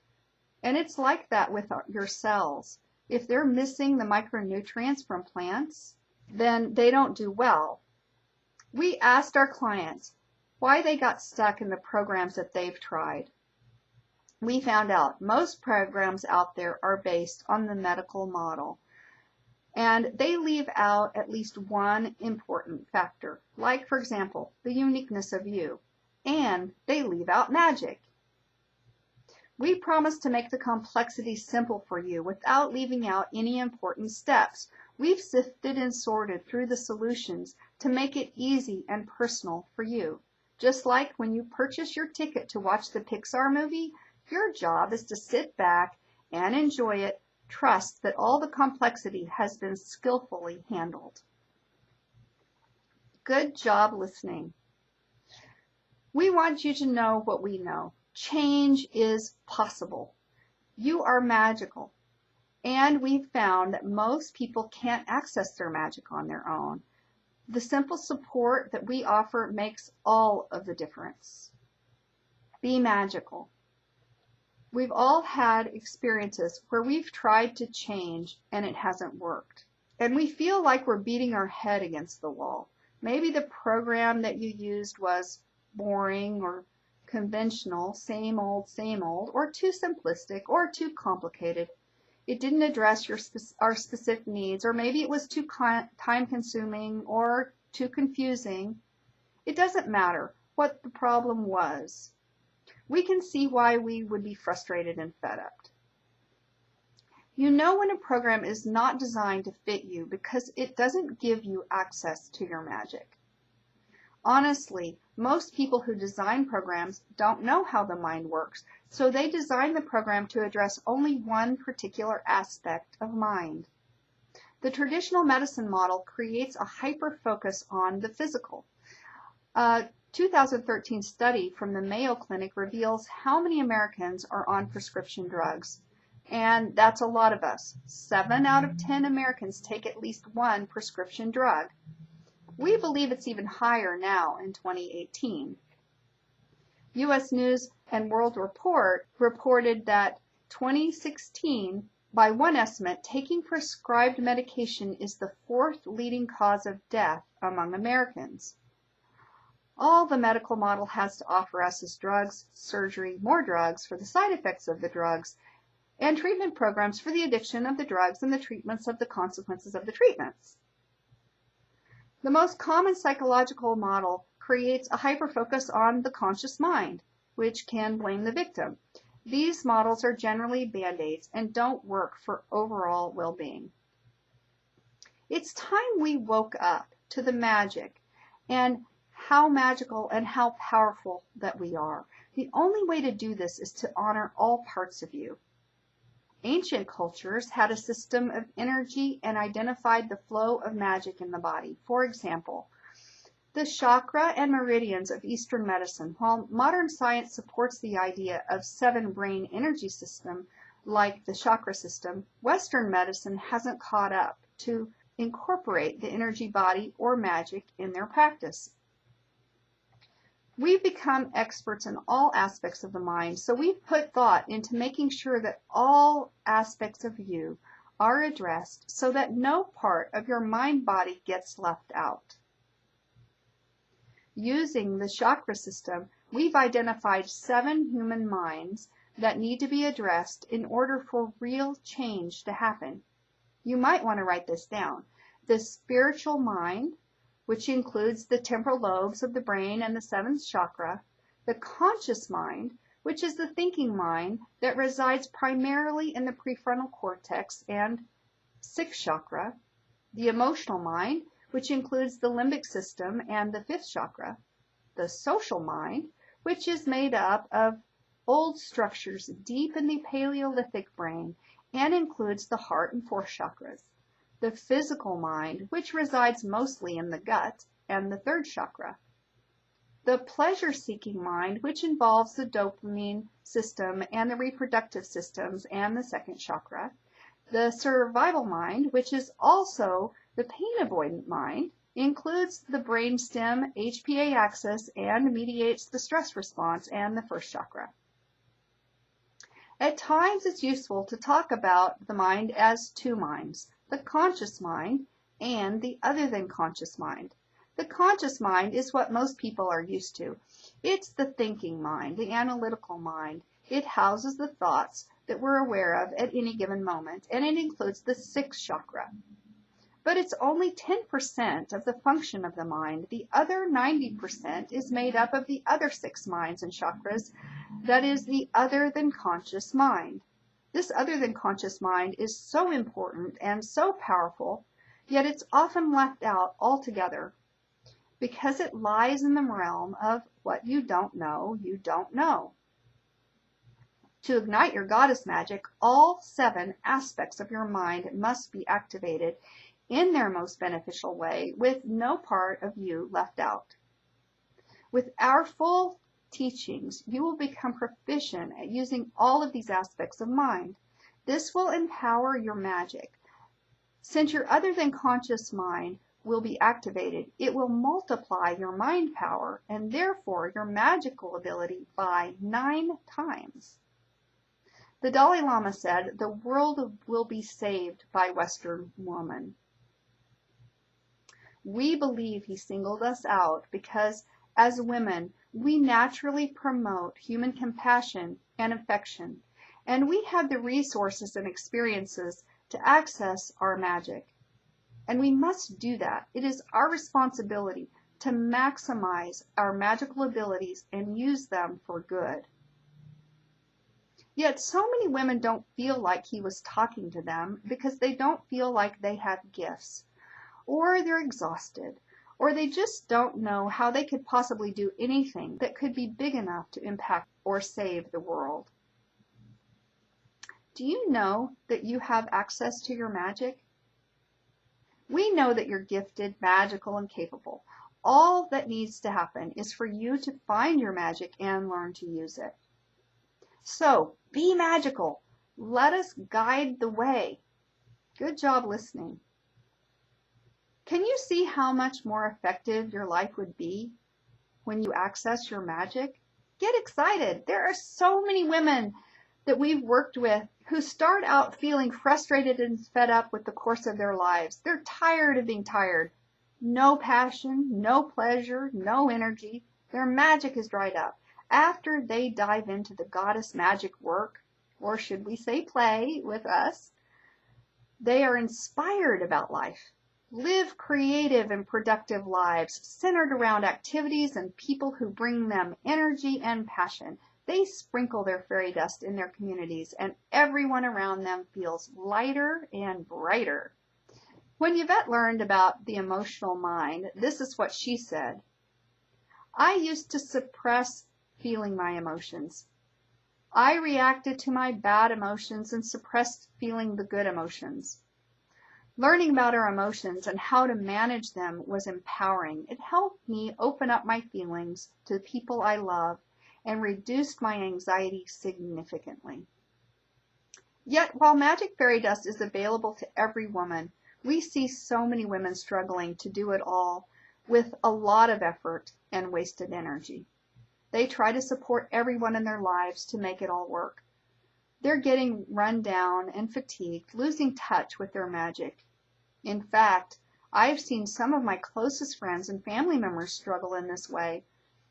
And it's like that with your cells. If they're missing the micronutrients from plants, then they don't do well. We asked our clients why they got stuck in the programs that they've tried. We found out most programs out there are based on the medical model, and they leave out at least one important factor, like, for example, the uniqueness of you, and they leave out magic. We promise to make the complexity simple for you without leaving out any important steps. We've sifted and sorted through the solutions to make it easy and personal for you. Just like when you purchase your ticket to watch the Pixar movie, your job is to sit back and enjoy it. Trust that all the complexity has been skillfully handled. Good job listening. We want you to know what we know. Change is possible. You are magical. And we've found that most people can't access their magic on their own. The simple support that we offer makes all of the difference. Be magical. We've all had experiences where we've tried to change and it hasn't worked. And we feel like we're beating our head against the wall. Maybe the program that you used was boring or conventional, same old, or too simplistic or too complicated. It didn't address our specific needs, or maybe it was too time-consuming or too confusing. It doesn't matter what the problem was. We can see why we would be frustrated and fed up. You know when a program is not designed to fit you because it doesn't give you access to your magic. Honestly, most people who design programs don't know how the mind works, so they design the program to address only one particular aspect of mind. The traditional medicine model creates a hyper-focus on the physical. A 2013 study from the Mayo Clinic reveals how many Americans are on prescription drugs. And that's a lot of us. 7 out of 10 Americans take at least one prescription drug. We believe it's even higher now in 2018. U.S. News and World Report reported that 2016, by one estimate, taking prescribed medication is the 4th leading cause of death among Americans. All the medical model has to offer us is drugs, surgery, more drugs for the side effects of the drugs, and treatment programs for the addiction of the drugs and the treatments of the consequences of the treatments. The most common psychological model creates a hyperfocus on the conscious mind, which can blame the victim. These models are generally band-aids and don't work for overall well-being. It's time we woke up to the magic and how magical and how powerful that we are. The only way to do this is to honor all parts of you. Ancient cultures had a system of energy and identified the flow of magic in the body. For example, the chakra and meridians of Eastern medicine. While modern science supports the idea of 7 brain energy system like the chakra system, Western medicine hasn't caught up to incorporate the energy body or magic in their practice. We've become experts in all aspects of the mind, so we've put thought into making sure that all aspects of you are addressed so that no part of your mind-body gets left out. Using the chakra system, we've identified 7 human minds that need to be addressed in order for real change to happen. You might want to write this down. The spiritual mind, which includes the temporal lobes of the brain and the 7th chakra, the conscious mind, which is the thinking mind that resides primarily in the prefrontal cortex and 6th chakra, the emotional mind, which includes the limbic system and the 5th chakra, the social mind, which is made up of old structures deep in the Paleolithic brain and includes the heart and fourth chakras, the physical mind, which resides mostly in the gut, and the third chakra, the pleasure-seeking mind, which involves the dopamine system and the reproductive systems and the second chakra, the survival mind, which is also the pain-avoidant mind, includes the brainstem HPA axis and mediates the stress response and the first chakra. At times, it's useful to talk about the mind as two minds, the conscious mind and the other than conscious mind. The conscious mind is what most people are used to. It's the thinking mind, the analytical mind. It houses the thoughts that we're aware of at any given moment, and it includes the sixth chakra. But it's only 10% of the function of the mind. The other 90% is made up of the other six minds and chakras, that is the other than conscious mind. This other than conscious mind is so important and so powerful, yet it's often left out altogether because it lies in the realm of what you don't know, you don't know. To ignite your goddess magic, all 7 aspects of your mind must be activated in their most beneficial way, with no part of you left out. With our full teachings, you will become proficient at using all of these aspects of mind. This will empower your magic. Since your other than conscious mind will be activated, it will multiply your mind power and therefore your magical ability by 9 times. The Dalai Lama said, "The world will be saved by Western woman." We believe he singled us out because, as women, we naturally promote human compassion and affection, and we have the resources and experiences to access our magic. And we must do that. It is our responsibility to maximize our magical abilities and use them for good. Yet so many women don't feel like he was talking to them because they don't feel like they have gifts, or they're exhausted, or they just don't know how they could possibly do anything that could be big enough to impact or save the world. Do you know that you have access to your magic? We know that you're gifted, magical, and capable. All that needs to happen is for you to find your magic and learn to use it. So, be magical. Let us guide the way. Good job listening. Can you see how much more effective your life would be when you access your magic? Get excited. There are so many women that we've worked with who start out feeling frustrated and fed up with the course of their lives. They're tired of being tired. No passion, no pleasure, no energy. Their magic is dried up. After they dive into the goddess magic work, or should we say play, with us, they are inspired about life. Live creative and productive lives centered around activities and people who bring them energy and passion. They sprinkle their fairy dust in their communities, and everyone around them feels lighter and brighter. When Yvette learned about the emotional mind, this is what she said. I used to suppress feeling my emotions. I reacted to my bad emotions and suppressed feeling the good emotions. Learning about our emotions and how to manage them was empowering. It helped me open up my feelings to the people I love and reduced my anxiety significantly. Yet, while magic fairy dust is available to every woman, we see so many women struggling to do it all with a lot of effort and wasted energy. They try to support everyone in their lives to make it all work. They're getting run down and fatigued, losing touch with their magic. In fact, I've seen some of my closest friends and family members struggle in this way,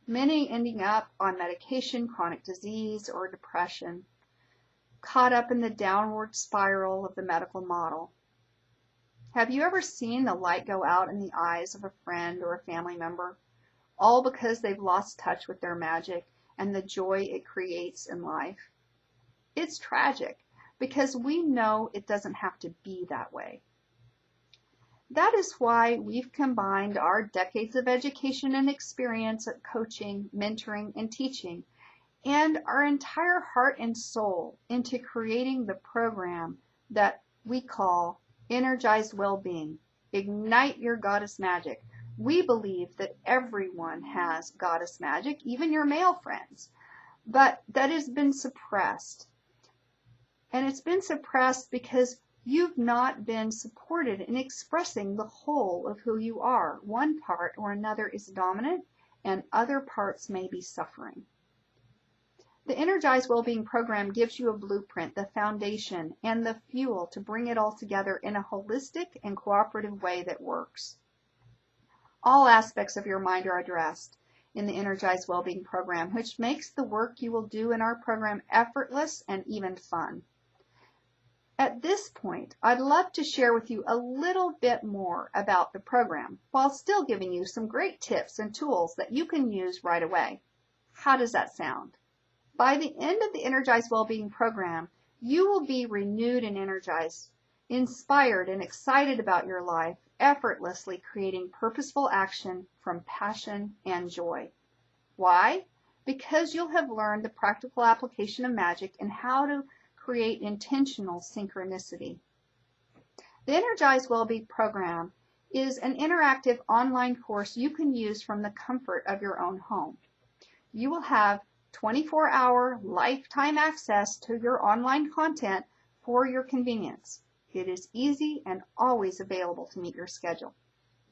many ending up on medication, chronic disease, or depression, caught up in the downward spiral of the medical model. Have you ever seen the light go out in the eyes of a friend or a family member, all because they've lost touch with their magic and the joy it creates in life? It's tragic because we know it doesn't have to be that way. That is why we've combined our decades of education and experience at coaching, mentoring, and teaching and our entire heart and soul into creating the program that we call Energized Wellbeing. Ignite your goddess magic. We believe that everyone has goddess magic, even your male friends, but that has been suppressed. And it's been suppressed because you've not been supported in expressing the whole of who you are. One part or another is dominant, and other parts may be suffering. The Energized Wellbeing Program gives you a blueprint, the foundation, and the fuel to bring it all together in a holistic and cooperative way that works. All aspects of your mind are addressed in the Energized Wellbeing Program, which makes the work you will do in our program effortless and even fun. At this point, I'd love to share with you a little bit more about the program, while still giving you some great tips and tools that you can use right away. How does that sound? By the end of the Energized Wellbeing Program, you will be renewed and energized, inspired and excited about your life, effortlessly creating purposeful action from passion and joy. Why? Because you'll have learned the practical application of magic and how to create intentional synchronicity. The Energized Wellbeing Program is an interactive online course you can use from the comfort of your own home. You will have 24-hour lifetime access to your online content for your convenience. It is easy and always available to meet your schedule.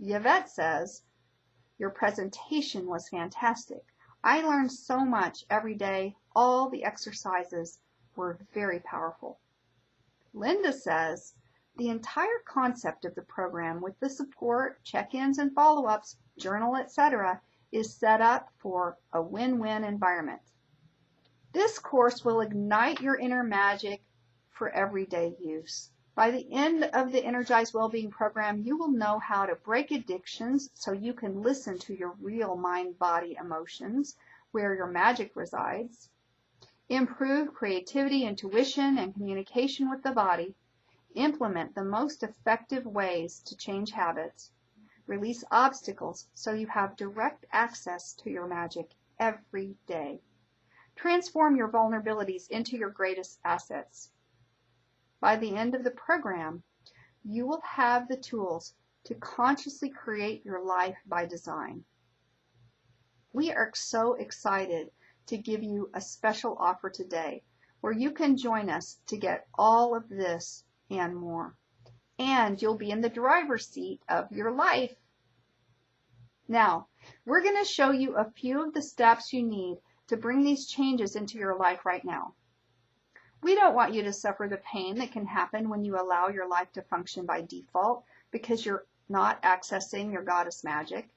Yvette says, your presentation was fantastic. I learned so much every day. All the exercises were very powerful. Linda says, the entire concept of the program with the support, check-ins and follow-ups, journal, etc. is set up for a win-win environment. This course will ignite your inner magic for everyday use. By the end of the Energized Wellbeing Program, you will know how to break addictions so you can listen to your real mind-body emotions, where your magic resides, improve creativity, intuition, and communication with the body, implement the most effective ways to change habits, release obstacles so you have direct access to your magic every day. Transform your vulnerabilities into your greatest assets. By the end of the program, you will have the tools to consciously create your life by design. We are so excited to give you a special offer today where you can join us to get all of this and more. And you'll be in the driver's seat of your life. Now, we're going to show you a few of the steps you need to bring these changes into your life right now. We don't want you to suffer the pain that can happen when you allow your life to function by default because you're not accessing your goddess magic.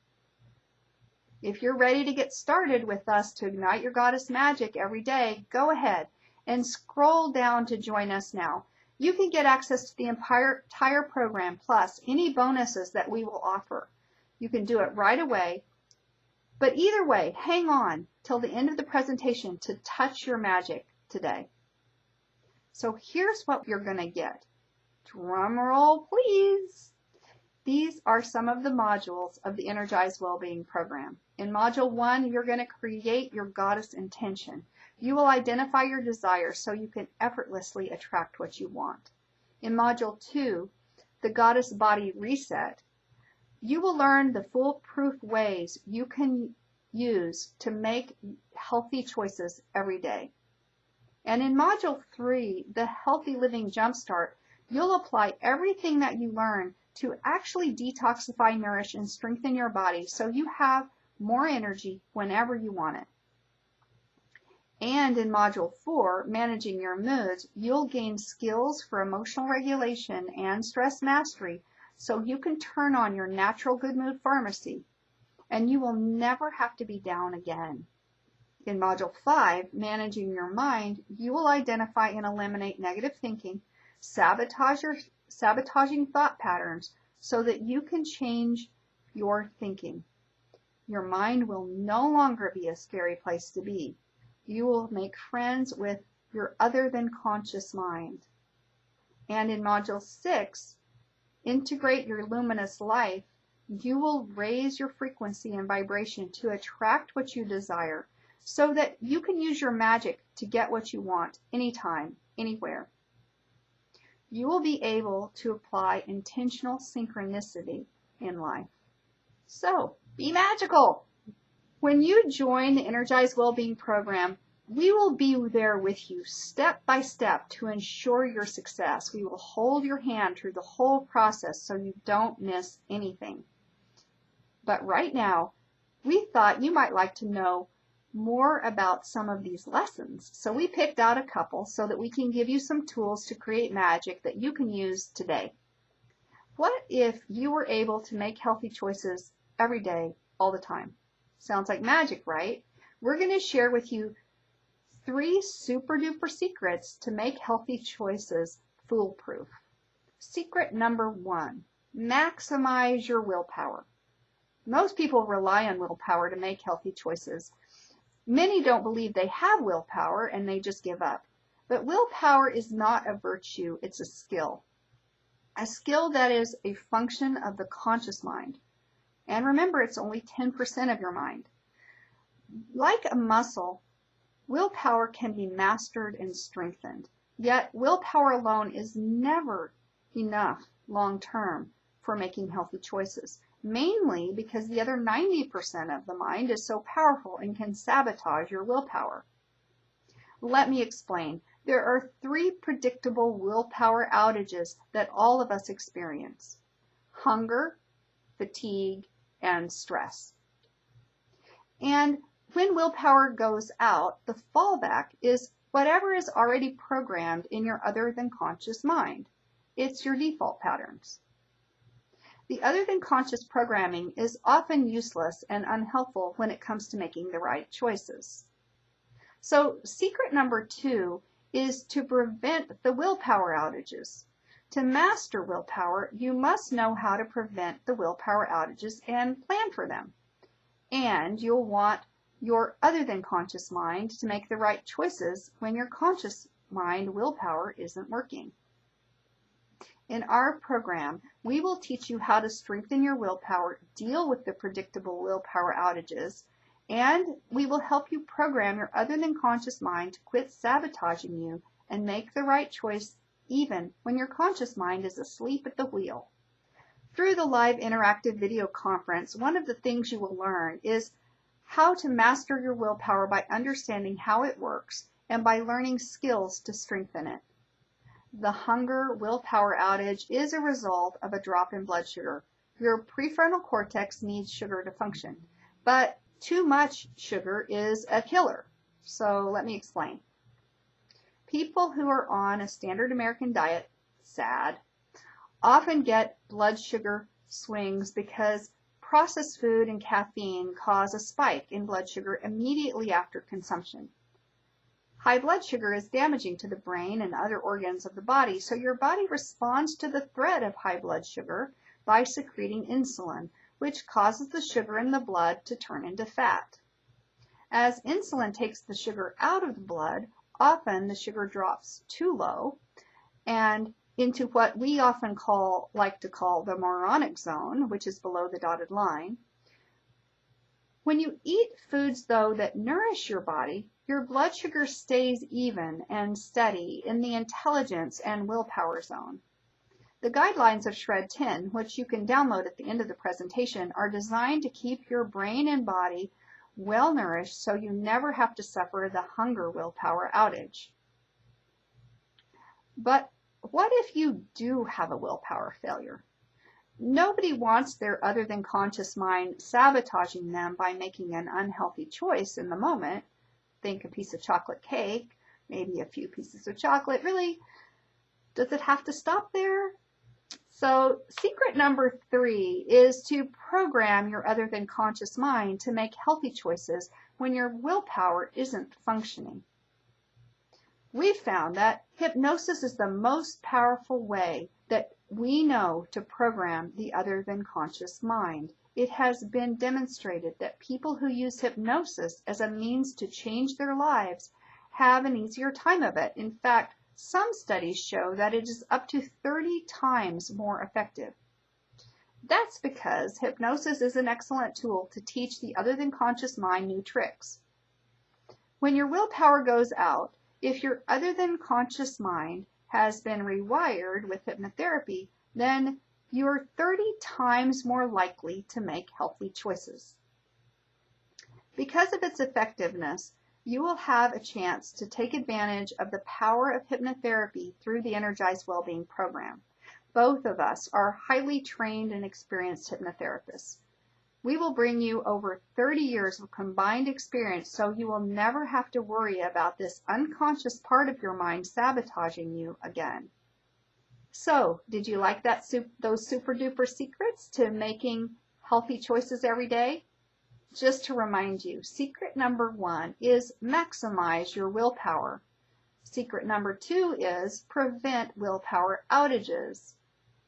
If you're ready to get started with us to ignite your goddess magic every day, go ahead and scroll down to join us now. You can get access to the entire program plus any bonuses that we will offer. You can do it right away. But either way, hang on till the end of the presentation to touch your magic today. So here's what you're going to get. Drum roll, please. These are some of the modules of the Energized Wellbeing Program. In Module 1, you're going to create your goddess intention. You will identify your desires so you can effortlessly attract what you want. In Module 2, the Goddess Body Reset, you will learn the foolproof ways you can use to make healthy choices every day. And in Module 3, the Healthy Living Jumpstart, you'll apply everything that you learn to actually detoxify, nourish, and strengthen your body so you have more energy whenever you want it. And in Module 4, Managing Your Moods, you'll gain skills for emotional regulation and stress mastery so you can turn on your natural good mood pharmacy and you will never have to be down again. In Module 5, Managing Your Mind, you will identify and eliminate negative thinking, sabotaging thought patterns so that you can change your thinking. Your mind will no longer be a scary place to be. You will make friends with your other than conscious mind. And in Module 6, Integrate Your Luminous Life, you will raise your frequency and vibration to attract what you desire so that you can use your magic to get what you want anytime, anywhere. You will be able to apply intentional synchronicity in life. So, be magical! When you join the Energized Wellbeing Program, we will be there with you step by step to ensure your success. We will hold your hand through the whole process so you don't miss anything. But right now, we thought you might like to know more about some of these lessons. So we picked out a couple so that we can give you some tools to create magic that you can use today. What if you were able to make healthy choices every day, all the time? Sounds like magic, right? We're going to share with you 3 super duper secrets to make healthy choices foolproof. Secret number 1, maximize your willpower. Most people rely on willpower to make healthy choices. Many don't believe they have willpower and they just give up. But willpower is not a virtue, it's a skill. A skill that is a function of the conscious mind. And remember, it's only 10% of your mind. Like a muscle, willpower can be mastered and strengthened. Yet willpower alone is never enough long-term for making healthy choices, mainly because the other 90% of the mind is so powerful and can sabotage your willpower. Let me explain. There are 3 predictable willpower outages that all of us experience: hunger, fatigue, and stress. And when willpower goes out, the fallback is whatever is already programmed in your other than conscious mind. It's your default patterns. The other than conscious programming is often useless and unhelpful when it comes to making the right choices. So secret number 2 is to prevent the willpower outages. To master willpower, you must know how to prevent the willpower outages and plan for them. And you'll want your other than conscious mind to make the right choices when your conscious mind willpower isn't working. In our program, we will teach you how to strengthen your willpower, deal with the predictable willpower outages, and we will help you program your other than conscious mind to quit sabotaging you and make the right choice even when your conscious mind is asleep at the wheel. Through the live interactive video conference, one of the things you will learn is how to master your willpower by understanding how it works and by learning skills to strengthen it. The hunger willpower outage is a result of a drop in blood sugar. Your prefrontal cortex needs sugar to function, but too much sugar is a killer. So let me explain. People who are on a standard American diet, SAD, often get blood sugar swings because processed food and caffeine cause a spike in blood sugar immediately after consumption. High blood sugar is damaging to the brain and other organs of the body, so your body responds to the threat of high blood sugar by secreting insulin, which causes the sugar in the blood to turn into fat. As insulin takes the sugar out of the blood, often the sugar drops too low and into what we often like to call the moronic zone, which is below the dotted line. When you eat foods, though, that nourish your body, your blood sugar stays even and steady in the intelligence and willpower zone. The guidelines of Shred 10, which you can download at the end of the presentation, are designed to keep your brain and body well nourished so you never have to suffer the hunger willpower outage. But what if you do have a willpower failure? Nobody wants their other than conscious mind sabotaging them by making an unhealthy choice in the moment. Think a piece of chocolate cake, maybe a few pieces of chocolate. Really, does it have to stop there? So secret number 3 is to program your other than conscious mind to make healthy choices when your willpower isn't functioning. We've found that hypnosis is the most powerful way that we know to program the other than conscious mind. It has been demonstrated that people who use hypnosis as a means to change their lives have an easier time of it. In fact, some studies show that it is up to 30 times more effective. That's because hypnosis is an excellent tool to teach the other than conscious mind new tricks. When your willpower goes out, if your other than conscious mind has been rewired with hypnotherapy, then you're 30 times more likely to make healthy choices. Because of its effectiveness, you will have a chance to take advantage of the power of hypnotherapy through the Energized Wellbeing Program. Both of us are highly trained and experienced hypnotherapists. We will bring you over 30 years of combined experience, so you will never have to worry about this unconscious part of your mind sabotaging you again. So, did you like those super duper secrets to making healthy choices every day? Just to remind you, secret number 1 is maximize your willpower. Secret number 2 is prevent willpower outages.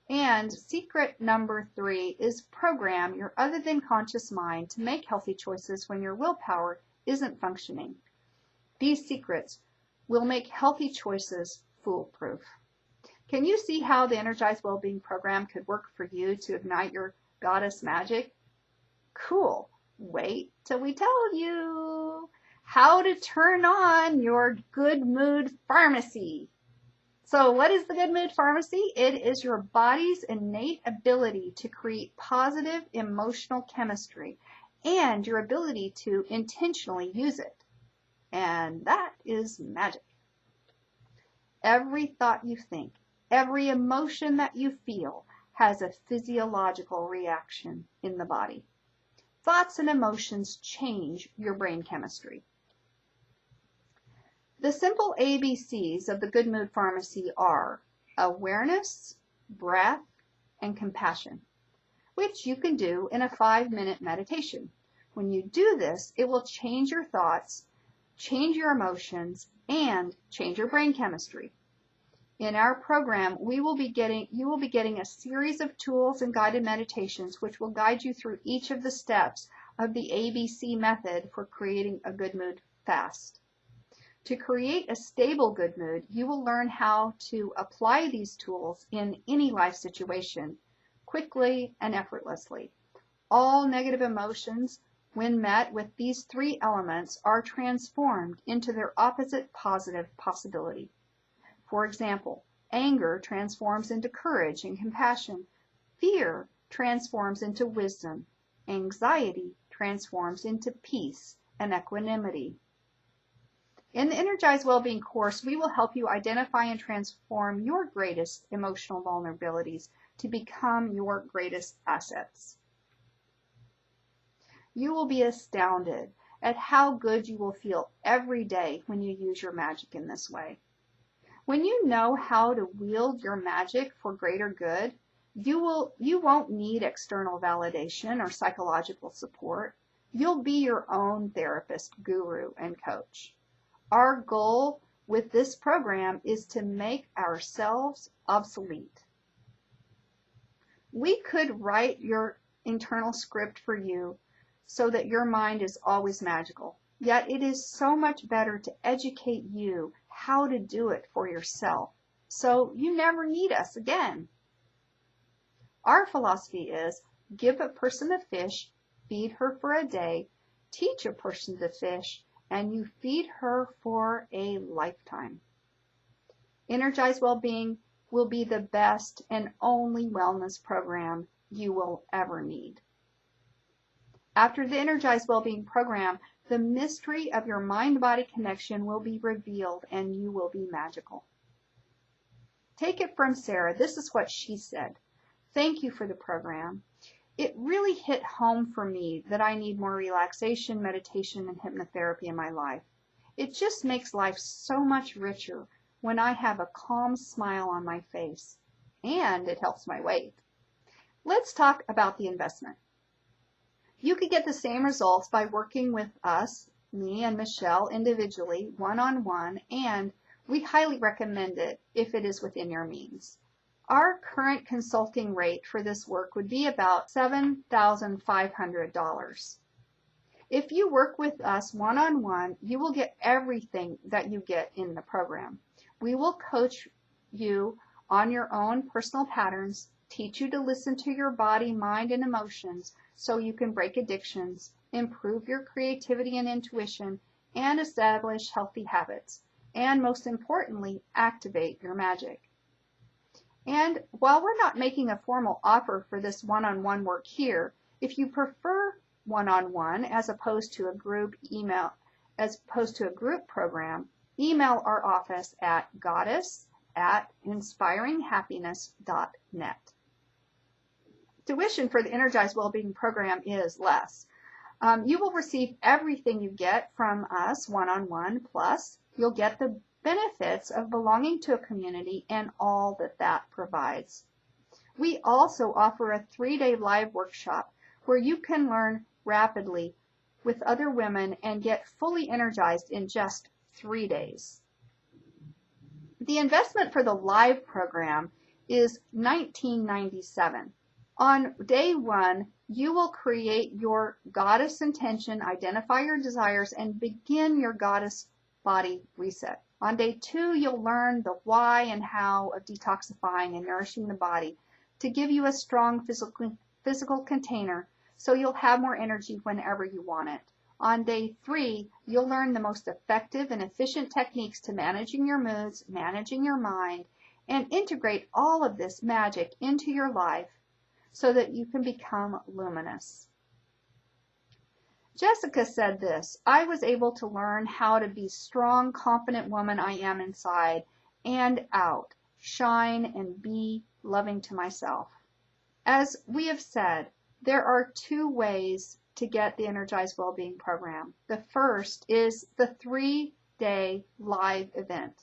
And secret number 3 is program your other than conscious mind to make healthy choices when your willpower isn't functioning. These secrets will make healthy choices foolproof. Can you see how the Energized Wellbeing Program could work for you to ignite your goddess magic? Cool. Wait till we tell you how to turn on your good mood pharmacy. So what is the good mood pharmacy? It is your body's innate ability to create positive emotional chemistry and your ability to intentionally use it. And that is magic. Every thought you think, every emotion that you feel has a physiological reaction in the body. Thoughts and emotions change your brain chemistry. The simple ABCs of the Good Mood Pharmacy are awareness, breath, and compassion, which you can do in a 5-minute meditation. When you do this, it will change your thoughts, change your emotions, and change your brain chemistry. In our program, you will be getting a series of tools and guided meditations which will guide you through each of the steps of the ABC method for creating a good mood fast. To create a stable good mood, you will learn how to apply these tools in any life situation quickly and effortlessly. All negative emotions, when met with these 3 elements, are transformed into their opposite positive possibility. For example, anger transforms into courage and compassion. Fear transforms into wisdom. Anxiety transforms into peace and equanimity. In the Energized Wellbeing course, we will help you identify and transform your greatest emotional vulnerabilities to become your greatest assets. You will be astounded at how good you will feel every day when you use your magic in this way. When you know how to wield your magic for greater good, you won't need external validation or psychological support. You'll be your own therapist, guru, and coach. Our goal with this program is to make ourselves obsolete. We could write your internal script for you so that your mind is always magical. Yet it is so much better to educate you how to do it for yourself, so you never need us again. Our philosophy is give a person a fish, feed her for a day, teach a person to fish, and you feed her for a lifetime. Energized Wellbeing will be the best and only wellness program you will ever need. After the Energized Wellbeing program, the mystery of your mind-body connection will be revealed and you will be magical. Take it from Sarah. This is what she said. Thank you for the program. It really hit home for me that I need more relaxation, meditation, and hypnotherapy in my life. It just makes life so much richer when I have a calm smile on my face, and it helps my weight. Let's talk about the investment. You could get the same results by working with us, me and Michelle, individually, one-on-one, and we highly recommend it if it is within your means. Our current consulting rate for this work would be about $7,500. If you work with us one-on-one, you will get everything that you get in the program. We will coach you on your own personal patterns, teach you to listen to your body, mind, and emotions so you can break addictions, improve your creativity and intuition, and establish healthy habits, and most importantly, activate your magic. And while we're not making a formal offer for this one-on-one work here, if you prefer one-on-one as opposed to a group program, email our office at goddess@inspiringhappiness.net. Tuition for the Energized Wellbeing Program is less. You will receive everything you get from us one-on-one, plus you'll get the benefits of belonging to a community and all that that provides. We also offer a 3-day live workshop where you can learn rapidly with other women and get fully energized in just 3 days. The investment for the live program is $19.97. On day 1, you will create your goddess intention, identify your desires, and begin your goddess body reset. On day 2, you'll learn the why and how of detoxifying and nourishing the body to give you a strong physical container so you'll have more energy whenever you want it. On day 3, you'll learn the most effective and efficient techniques to managing your moods, managing your mind, and integrate all of this magic into your life so that you can become luminous. Jessica said this: I was able to learn how to be strong, confident woman I am inside and out, shine and be loving to myself. As we have said, there are 2 ways to get the Energized Wellbeing Program. The first is the 3-day live event.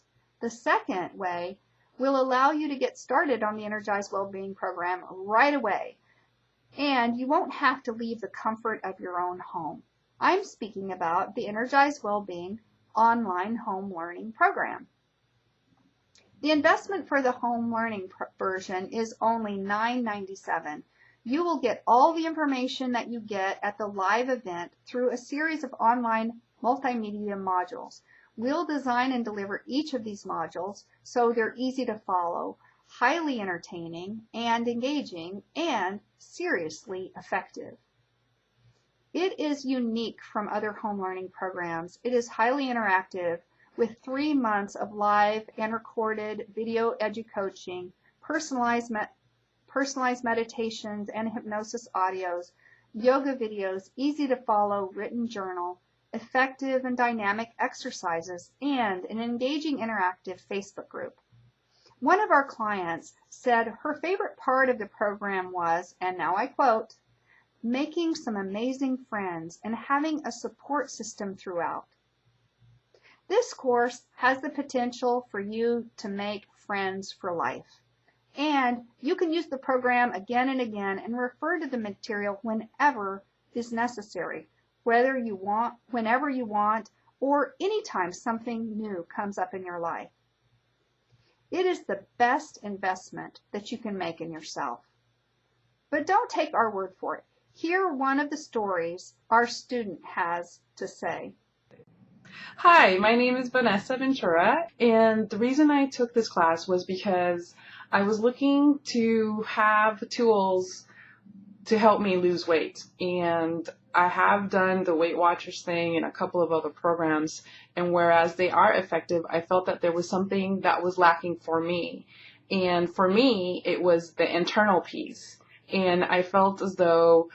The second way will allow you to get started on the Energized Wellbeing Program right away, and you won't have to leave the comfort of your own home. I'm speaking about the Energized Wellbeing online home learning program. The investment for the home learning version is only $9.97. You will get all the information that you get at the live event through a series of online multimedia modules. We'll design and deliver each of these modules so they're easy to follow, highly entertaining and engaging, and seriously effective. It is unique from other home learning programs. It is highly interactive with 3 months of live and recorded video edu-coaching, personalized meditations and hypnosis audios, yoga videos, easy to follow written journal, effective and dynamic exercises, and an engaging interactive Facebook group. One of our clients said her favorite part of the program was, and now I quote, making some amazing friends and having a support system throughout. This course has the potential for you to make friends for life. And you can use the program again and again and refer to the material whenever is necessary, whenever you want, or anytime something new comes up in your life. It is the best investment that you can make in yourself. But don't take our word for it. Hear one of the stories our student has to say. Hi, my name is Vanessa Ventura, and the reason I took this class was because I was looking to have tools to help me lose weight, and I have done the Weight Watchers thing and a couple of other programs, and whereas they are effective, I felt that there was something that was lacking for me, and for me, it was the internal piece, and I felt as though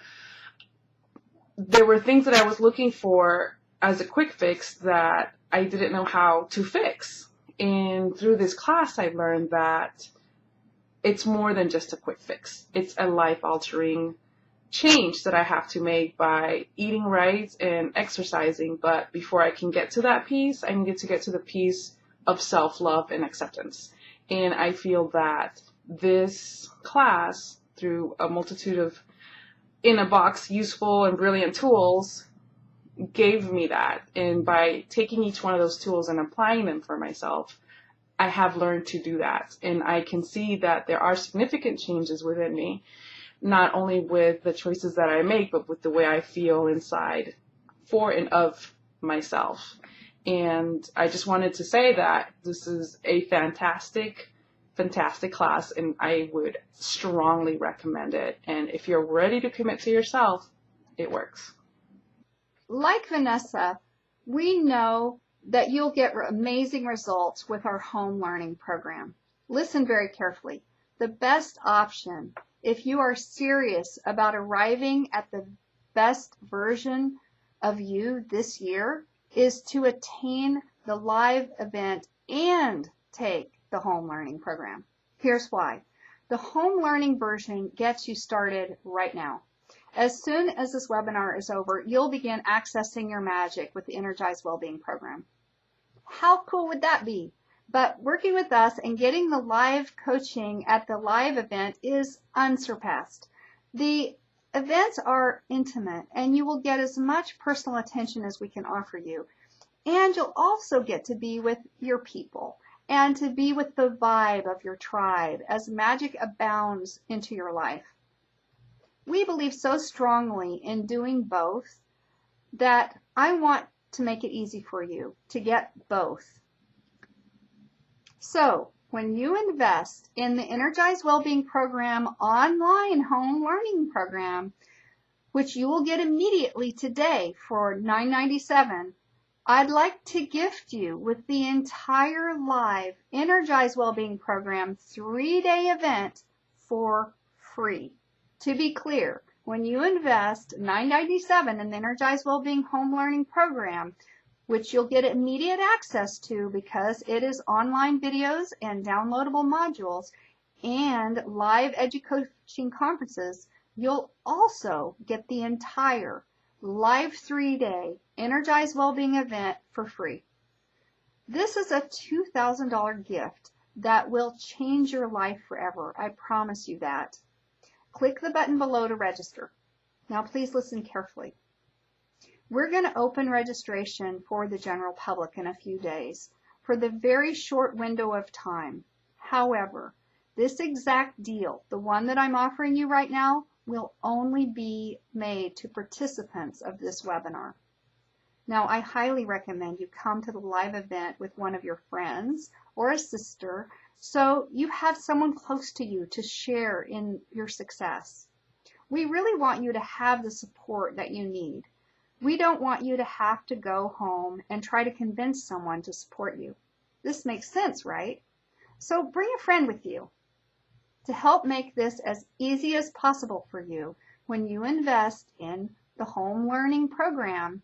there were things that I was looking for as a quick fix that I didn't know how to fix, and through this class, I learned that it's more than just a quick fix. It's a life-altering change that I have to make by eating right and exercising. But before I can get to that piece, I need to get to the piece of self-love and acceptance. And I feel that this class, through a multitude of in-a-box useful and brilliant tools, gave me that. And by taking each one of those tools and applying them for myself, I have learned to do that, and I can see that there are significant changes within me, not only with the choices that I make, but with the way I feel inside for and of myself. And I just wanted to say that this is a fantastic class, and I would strongly recommend it. And if you're ready to commit to yourself, it works. Like Vanessa, We know that you'll get amazing results with our home learning program. Listen very carefully. The best option, if you are serious about arriving at the best version of you this year, is to attain the live event and take the home learning program. Here's why. The home learning version gets you started right now. As soon as this webinar is over, you'll begin accessing your magic with the Energized Wellbeing Program. How cool would that be? But working with us and getting the live coaching at the live event is unsurpassed. The events are intimate, and you will get as much personal attention as we can offer you. And you'll also get to be with your people and to be with the vibe of your tribe as magic abounds into your life. We believe so strongly in doing both that I want to make it easy for you to get both. So when you invest in the Energized Wellbeing Program online home learning program, which you will get immediately today for $9.97, I'd like to gift you with the entire live Energized Wellbeing Program 3-day event for free. To be clear, when you invest $9.97 in the Energized Wellbeing Home Learning Program, which you'll get immediate access to because it is online videos and downloadable modules and live education conferences, you'll also get the entire live 3-day Energized Wellbeing event for free. This is a $2,000 gift that will change your life forever. I promise you that. Click the button below to register. Now please listen carefully. We're going to open registration for the general public in a few days for the very short window of time. However, this exact deal, the one that I'm offering you right now, will only be made to participants of this webinar. Now, I highly recommend you come to the live event with one of your friends or a sister so you have someone close to you to share in your success. We really want you to have the support that you need. We don't want you to have to go home and try to convince someone to support you. This makes sense, right? So bring a friend with you to help make this as easy as possible for you when you invest in the home learning program.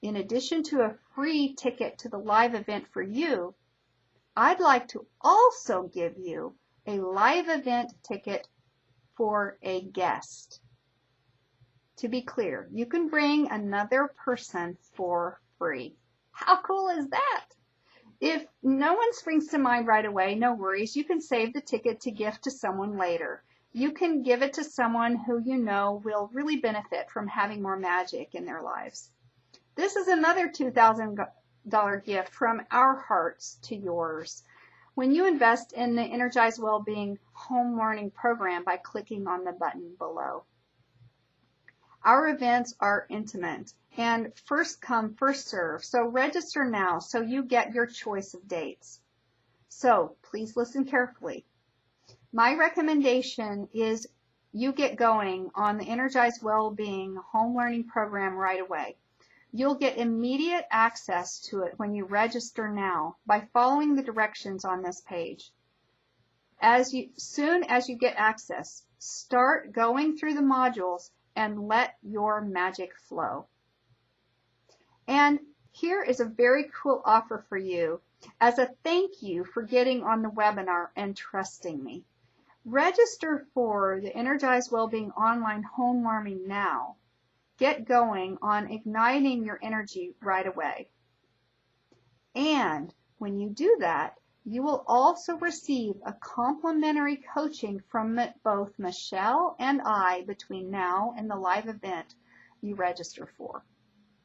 In addition to a free ticket to the live event for you, I'd like to also give you a live event ticket for a guest. To be clear, you can bring another person for free. How cool is that? If no one springs to mind right away, no worries. You can save the ticket to gift to someone later. You can give it to someone who you know will really benefit from having more magic in their lives. This is another $2,000 gift from our hearts to yours when you invest in the Energized Wellbeing Home Learning Program by clicking on the button below. Our events are intimate and first come, first serve, so register now so you get your choice of dates. So please listen carefully. My recommendation is you get going on the Energized Wellbeing Home Learning Program right away. You'll get immediate access to it when you register now by following the directions on this page. Soon as you get access, start going through the modules and let your magic flow. And here is a very cool offer for you as a thank you for getting on the webinar and trusting me. Register for the Energized Wellbeing Online Home Learning now. Get going on igniting your energy right away. And when you do that, you will also receive a complimentary coaching from both Michelle and I between now and the live event you register for.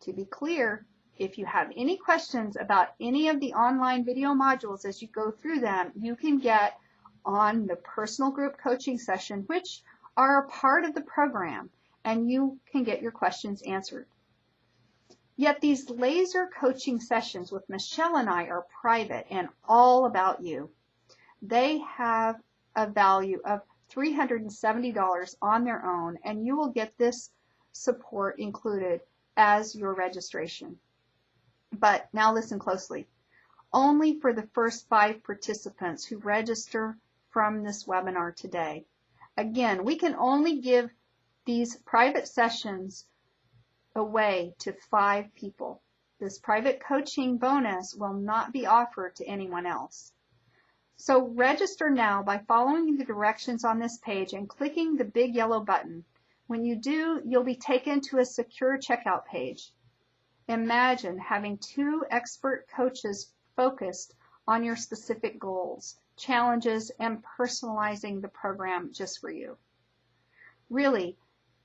To be clear, if you have any questions about any of the online video modules as you go through them, you can get on the personal group coaching session, which are a part of the program, and you can get your questions answered. Yet these laser coaching sessions with Michelle and I are private and all about you. They have a value of $370 on their own, and you will get this support included as your registration. But now listen closely. Only for the first 5 participants who register from this webinar today. Again, we can only give these private sessions away to 5 people. This private coaching bonus will not be offered to anyone else. So register now by following the directions on this page and clicking the big yellow button. When you do, you'll be taken to a secure checkout page. Imagine having 2 expert coaches focused on your specific goals, challenges, and personalizing the program just for you. Really,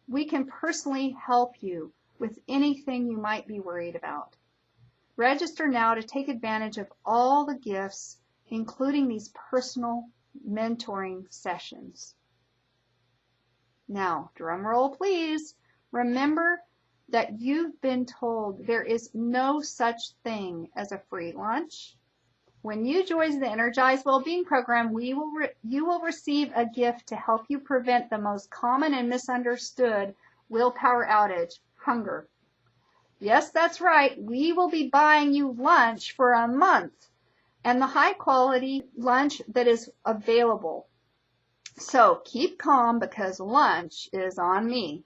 we can personally help you with anything you might be worried about. Register now to take advantage of all the gifts, including these personal mentoring sessions. Now, drum roll please. Remember that you've been told there is no such thing as a free lunch. When you join the Energized Wellbeing Program, you will receive a gift to help you prevent the most common and misunderstood willpower outage, hunger. Yes, that's right. We will be buying you lunch for a month, and the high quality lunch that is available. So keep calm because lunch is on me.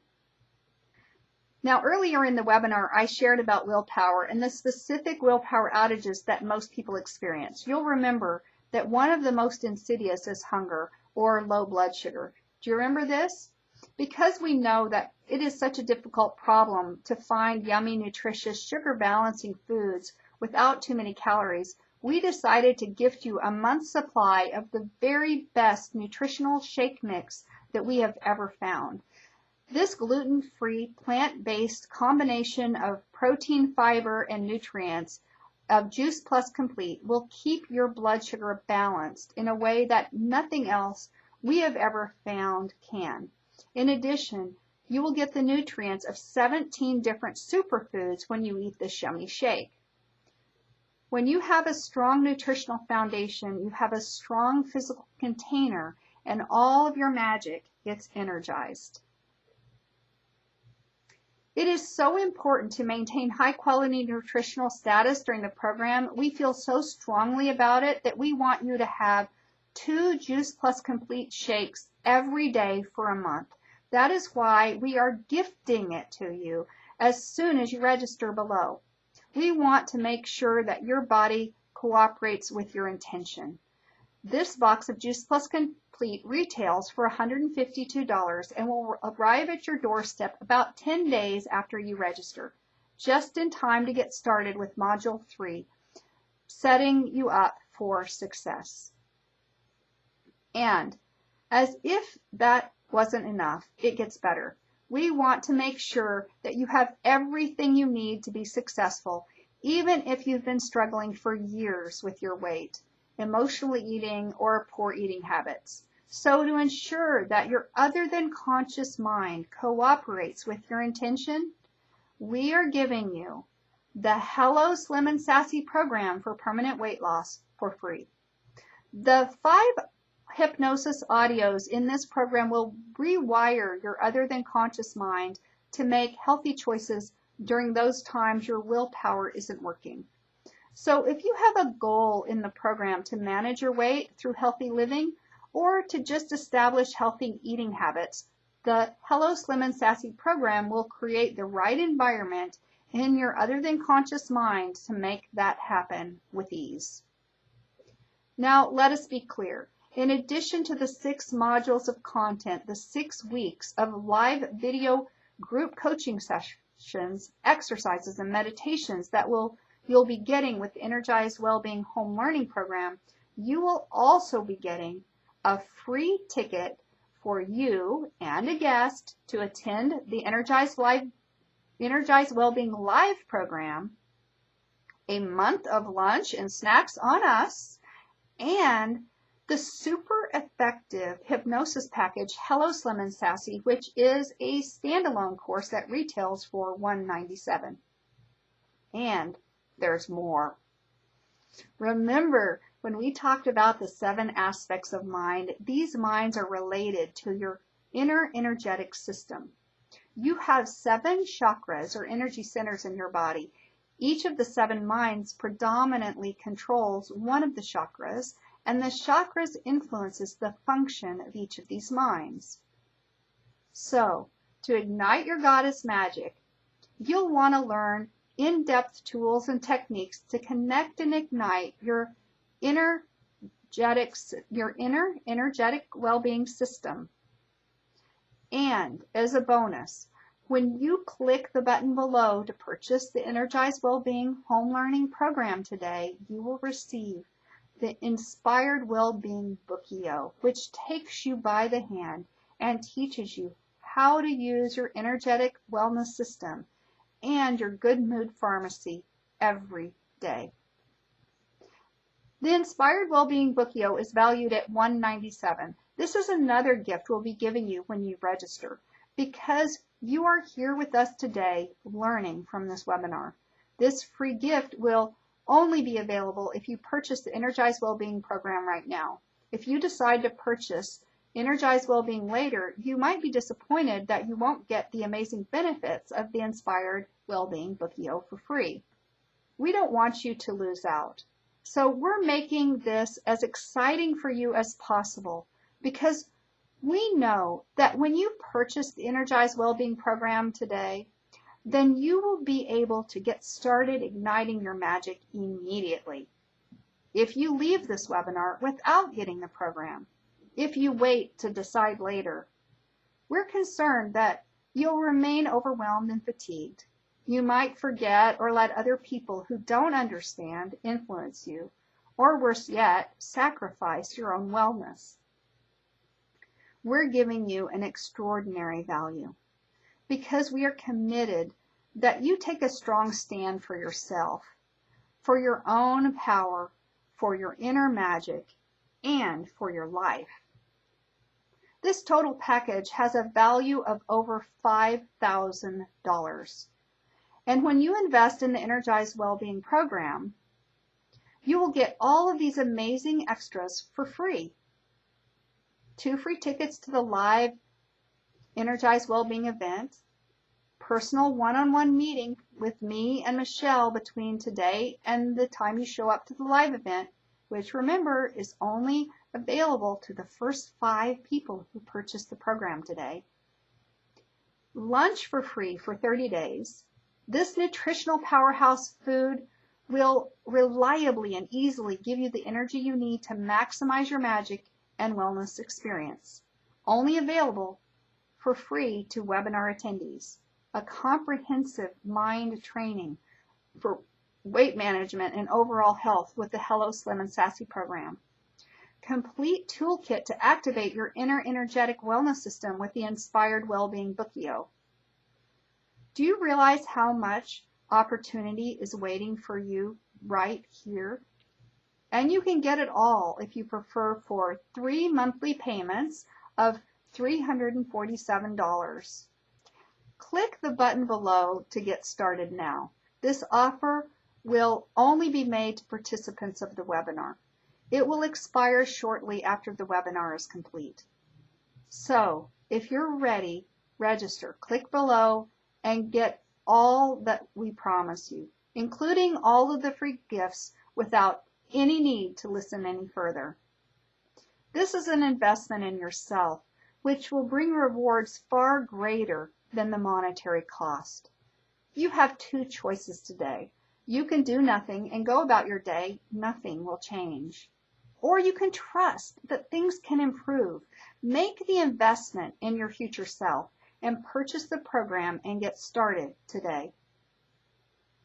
Now, earlier in the webinar, I shared about willpower and the specific willpower outages that most people experience. You'll remember that one of the most insidious is hunger or low blood sugar. Do you remember this? Because we know that it is such a difficult problem to find yummy, nutritious, sugar-balancing foods without too many calories, we decided to gift you a month's supply of the very best nutritional shake mix that we have ever found. This gluten-free, plant-based combination of protein, fiber, and nutrients of Juice Plus Complete will keep your blood sugar balanced in a way that nothing else we have ever found can. In addition, you will get the nutrients of 17 different superfoods when you eat this yummy shake. When you have a strong nutritional foundation, you have a strong physical container, and all of your magic gets energized. It is so important to maintain high-quality nutritional status during the program. We feel so strongly about it that we want you to have 2 Juice Plus Complete shakes every day for a month. That is why we are gifting it to you as soon as you register below. We want to make sure that your body cooperates with your intention. This box of Juice Plus Complete retails for $152 and will arrive at your doorstep about 10 days after you register, just in time to get started with Module 3, setting you up for success. And as if that wasn't enough, it gets better. We want to make sure that you have everything you need to be successful, even if you've been struggling for years with your weight, emotionally eating, or poor eating habits. So to ensure that your other than conscious mind cooperates with your intention, we are giving you the Hello Slim and Sassy program for permanent weight loss for free. The 5 hypnosis audios in this program will rewire your other than conscious mind to make healthy choices during those times your willpower isn't working. So if you have a goal in the program to manage your weight through healthy living or to just establish healthy eating habits, the Hello Slim and Sassy program will create the right environment in your other than conscious mind to make that happen with ease. Now, let us be clear. In addition to the 6 modules of content, the 6 weeks of live video group coaching sessions, exercises, and meditations that you'll be getting with the Energized Wellbeing Home Learning Program, you will also be getting a free ticket for you and a guest to attend the Energized Wellbeing Live program, a month of lunch and snacks on us, and the super effective hypnosis package, Hello Slim and Sassy, which is a standalone course that retails for $197. And there's more. Remember, when we talked about the 7 aspects of mind, these minds are related to your inner energetic system. You have 7 chakras or energy centers in your body. Each of the 7 minds predominantly controls one of the chakras, and the chakras influences the function of each of these minds. So, to ignite your goddess magic, you'll want to learn in-depth tools and techniques to connect and ignite your inner energetic well-being system. And as a bonus, when you click the button below to purchase the Energized Wellbeing Home Learning Program today, you will receive the Inspired Wellbeing Bookio, which takes you by the hand and teaches you how to use your energetic wellness system and your good mood pharmacy every day. The Inspired Wellbeing Bookio is valued at $197. This is another gift we'll be giving you when you register, because you are here with us today learning from this webinar. This free gift will only be available if you purchase the Energized Wellbeing program right now. If you decide to purchase Energized Wellbeing later, you might be disappointed that you won't get the amazing benefits of the Inspired Wellbeing Bookio for free. We don't want you to lose out. So we're making this as exciting for you as possible, because we know that when you purchase the Energized Wellbeing program today, then you will be able to get started igniting your magic immediately. If you leave this webinar without getting the program, if you wait to decide later, we're concerned that you'll remain overwhelmed and fatigued. You might forget or let other people who don't understand influence you, or worse yet, sacrifice your own wellness. We're giving you an extraordinary value because we are committed that you take a strong stand for yourself, for your own power, for your inner magic, and for your life. This total package has a value of over $5,000. And when you invest in the Energized Wellbeing program, you will get all of these amazing extras for free. 2 free tickets to the live Energized Wellbeing event, personal one-on-one meeting with me and Michelle between today and the time you show up to the live event, which remember is only available to the first 5 people who purchase the program today. Lunch for free for 30 days. This nutritional powerhouse food will reliably and easily give you the energy you need to maximize your magic and wellness experience. Only available for free to webinar attendees. A comprehensive mind training for weight management and overall health with the Hello Slim and Sassy program. Complete toolkit to activate your inner energetic wellness system with the Inspired Wellbeing Bookio. Do you realize how much opportunity is waiting for you right here? And you can get it all if you prefer for 3 monthly payments of $347. Click the button below to get started now. This offer will only be made to participants of the webinar. It will expire shortly after the webinar is complete. So, if you're ready, register. Click below and get all that we promise you, including all of the free gifts without any need to listen any further. This is an investment in yourself, which will bring rewards far greater than the monetary cost. You have 2 choices today. You can do nothing and go about your day. Nothing will change. Or you can trust that things can improve. Make the investment in your future self and purchase the program and get started today.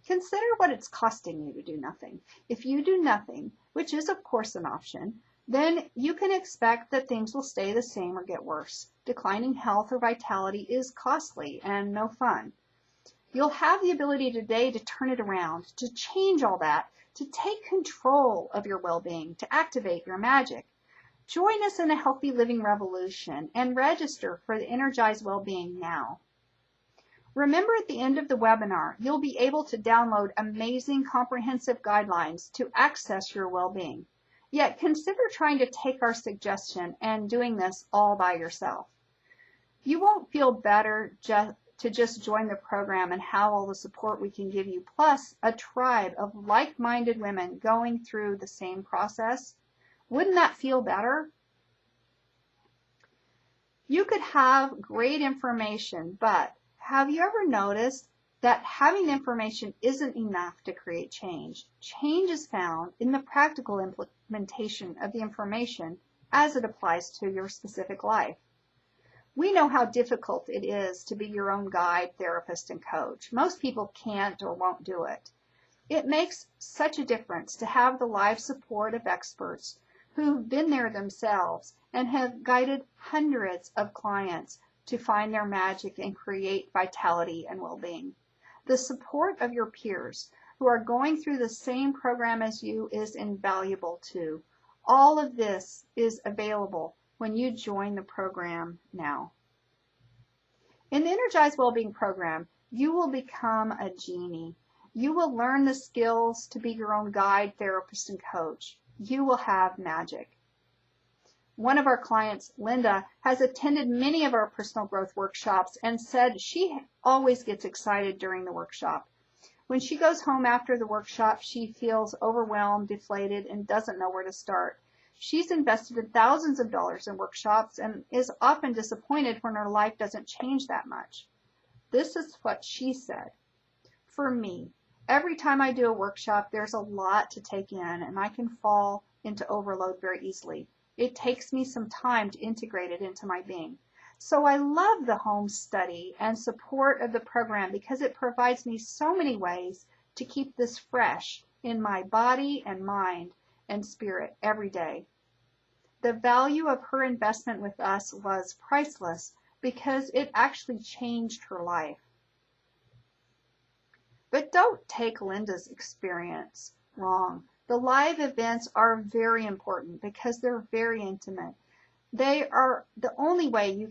Consider what it's costing you to do nothing. If you do nothing, which is of course an option, then you can expect that things will stay the same or get worse. Declining health or vitality is costly and no fun. You'll have the ability today to turn it around, to change all that, to take control of your well-being, to activate your magic. Join us in a healthy living revolution and register for the Energized Wellbeing now. Remember, at the end of the webinar, you'll be able to download amazing comprehensive guidelines to access your well-being. Yet consider trying to take our suggestion and doing this all by yourself. You won't feel better to just join the program and have all the support we can give you, plus a tribe of like-minded women going through the same process. Wouldn't that feel better? You could have great information, but have you ever noticed that having information isn't enough to create change? Change is found in the practical implementation of the information as it applies to your specific life. We know how difficult it is to be your own guide, therapist, and coach. Most people can't or won't do it. It makes such a difference to have the live support of experts who've been there themselves and have guided hundreds of clients to find their magic and create vitality and well-being. The support of your peers who are going through the same program as you is invaluable too. All of this is available when you join the program now. In the Energized Wellbeing Program, you will become a genie. You will learn the skills to be your own guide, therapist, and coach. You will have magic. One of our clients, Linda, has attended many of our personal growth workshops and said she always gets excited during the workshop. When she goes home after the workshop, she feels overwhelmed, deflated, and doesn't know where to start. She's invested in thousands of dollars in workshops and is often disappointed when her life doesn't change that much. This is what she said. For me, every time I do a workshop, there's a lot to take in, and I can fall into overload very easily. It takes me some time to integrate it into my being. So I love the home study and support of the program because it provides me so many ways to keep this fresh in my body and mind and spirit every day. The value of her investment with us was priceless because it actually changed her life. But don't take Linda's experience wrong. The live events are very important because they're very intimate. They are the only way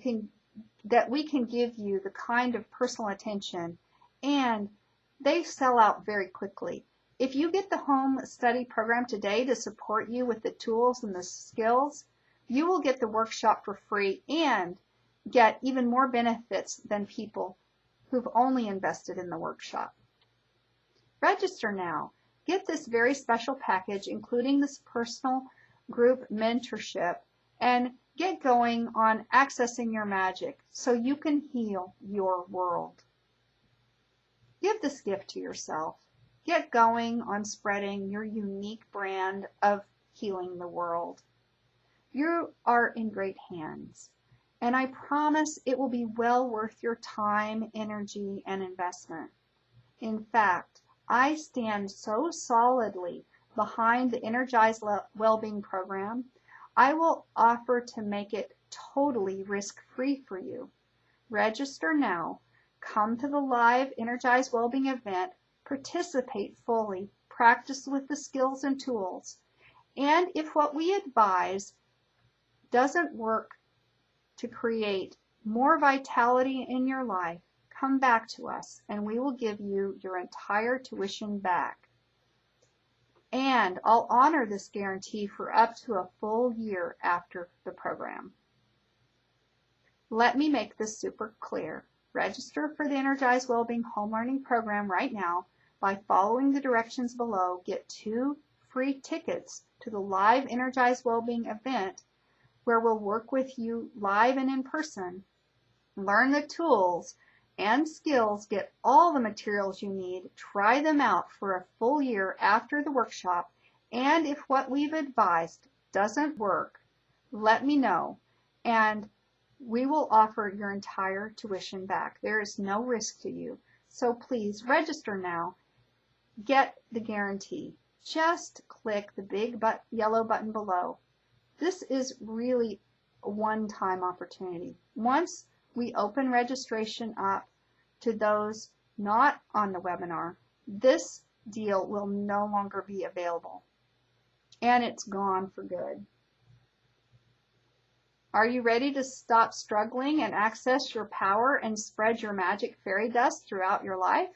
that we can give you the kind of personal attention, and they sell out very quickly. If you get the home study program today to support you with the tools and the skills, you will get the workshop for free and get even more benefits than people who've only invested in the workshop. Register now. Get this very special package, including this personal group mentorship, and get going on accessing your magic so you can heal your world. Give this gift to yourself. Get going on spreading your unique brand of healing the world. You are in great hands, and I promise it will be well worth your time, energy, and investment. In fact, I stand so solidly behind the Energized Wellbeing Program, I will offer to make it totally risk-free for you. Register now, come to the live Energized Wellbeing event, participate fully, practice with the skills and tools, and if what we advise doesn't work to create more vitality in your life, come back to us and we will give you your entire tuition back. And I'll honor this guarantee for up to a full year after the program. Let me make this super clear. Register for the Energized Wellbeing Home Learning Program right now by following the directions below. Get 2 free tickets to the live Energized Wellbeing event where we'll work with you live and in person, learn the tools and skills, get all the materials you need, try them out for a full year after the workshop, and if what we've advised doesn't work, let me know, and we will offer your entire tuition back. There is no risk to you. So please register now. Get the guarantee. Just click the big yellow button below. This is really a one-time opportunity. Once we open registration up to those not on the webinar, this deal will no longer be available, and it's gone for good. Are you ready to stop struggling and access your power and spread your magic fairy dust throughout your life?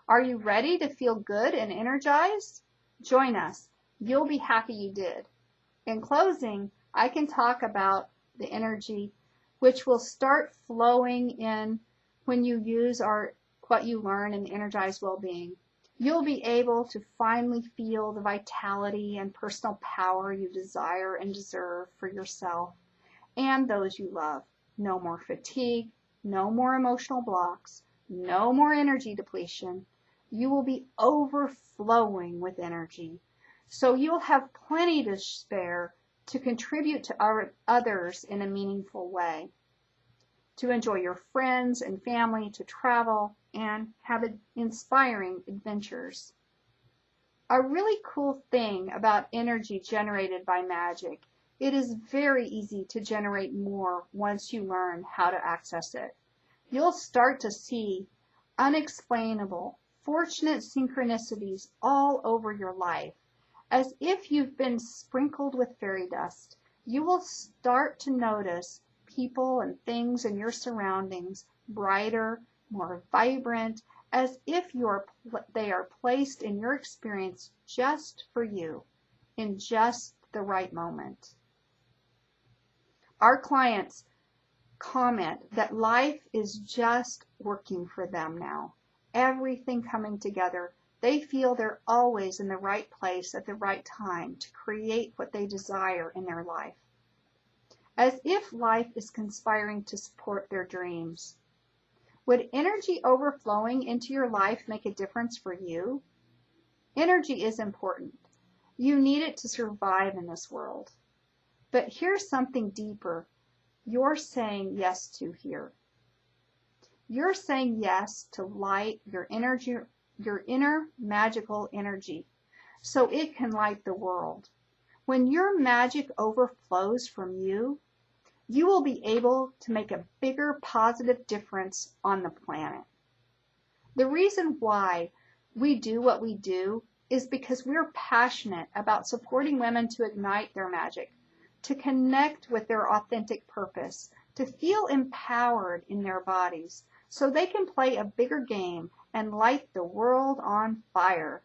Are you ready to feel good and energized? Join us. You'll be happy you did. In closing, I can talk about the energy which will start flowing in when you use what you learn in Energized Wellbeing. You'll be able to finally feel the vitality and personal power you desire and deserve for yourself and those you love. No more fatigue, no more emotional blocks, no more energy depletion. You will be overflowing with energy. So you'll have plenty to spare to contribute to others in a meaningful way, to enjoy your friends and family, to travel, and have inspiring adventures. A really cool thing about energy generated by magic, it is very easy to generate more once you learn how to access it. You'll start to see unexplainable, fortunate synchronicities all over your life, as if you've been sprinkled with fairy dust. You will start to notice people and things in your surroundings brighter, more vibrant, as if they are placed in your experience just for you, in just the right moment. Our clients comment that life is just working for them now. Everything coming together. They feel they're always in the right place at the right time to create what they desire in their life, as if life is conspiring to support their dreams. Would energy overflowing into your life make a difference for you? Energy is important. You need it to survive in this world. But here's something deeper you're saying yes to here. You're saying yes to light your energy, your inner magical energy, so it can light the world. When your magic overflows from you, you will be able to make a bigger positive difference on the planet. The reason why we do what we do is because we're passionate about supporting women to ignite their magic, to connect with their authentic purpose, to feel empowered in their bodies, so they can play a bigger game and light the world on fire.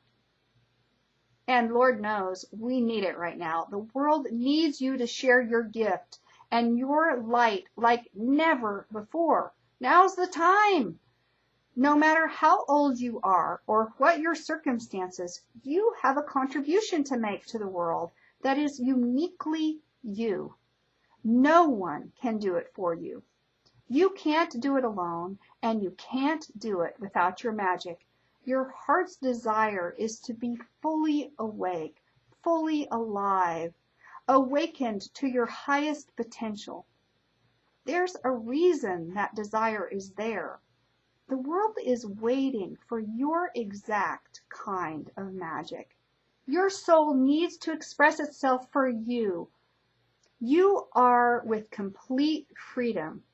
And Lord knows we need it right now. The world needs you to share your gift and your light like never before. Now's the time. No matter how old you are or what your circumstances, you have a contribution to make to the world that is uniquely you. No one can do it for you. You can't do it alone, and you can't do it without your magic. Your heart's desire is to be fully awake, fully alive, awakened to your highest potential. There's a reason that desire is there. The world is waiting for your exact kind of magic. Your soul needs to express itself for you. You are with complete freedom.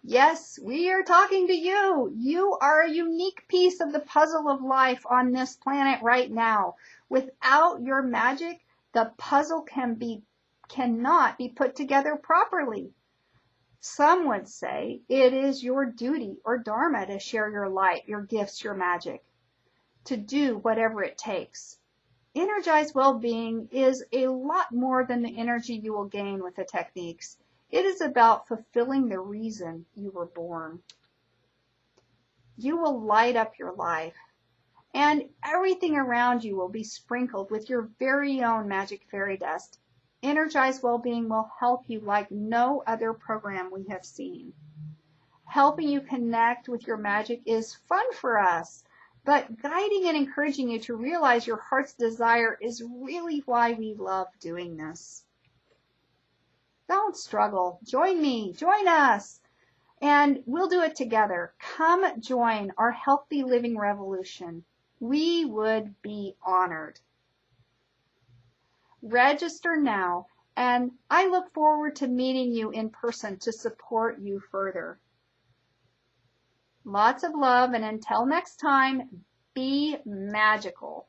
Yes, we are talking to you. You are a unique piece of the puzzle of life on this planet right now. Without your magic, the puzzle cannot be put together properly. Some would say it is your duty or dharma to share your light, your gifts, your magic, to do whatever it takes. Energized well-being is a lot more than the energy you will gain with the techniques. It is about fulfilling the reason you were born. You will light up your life, and everything around you will be sprinkled with your very own magic fairy dust. Energized Wellbeing will help you like no other program we have seen. Helping you connect with your magic is fun for us, but guiding and encouraging you to realize your heart's desire is really why we love doing this. Don't struggle. Join me. Join us. And we'll do it together. Come join our healthy living revolution. We would be honored. Register now, and I look forward to meeting you in person to support you further. Lots of love, and until next time, be magical.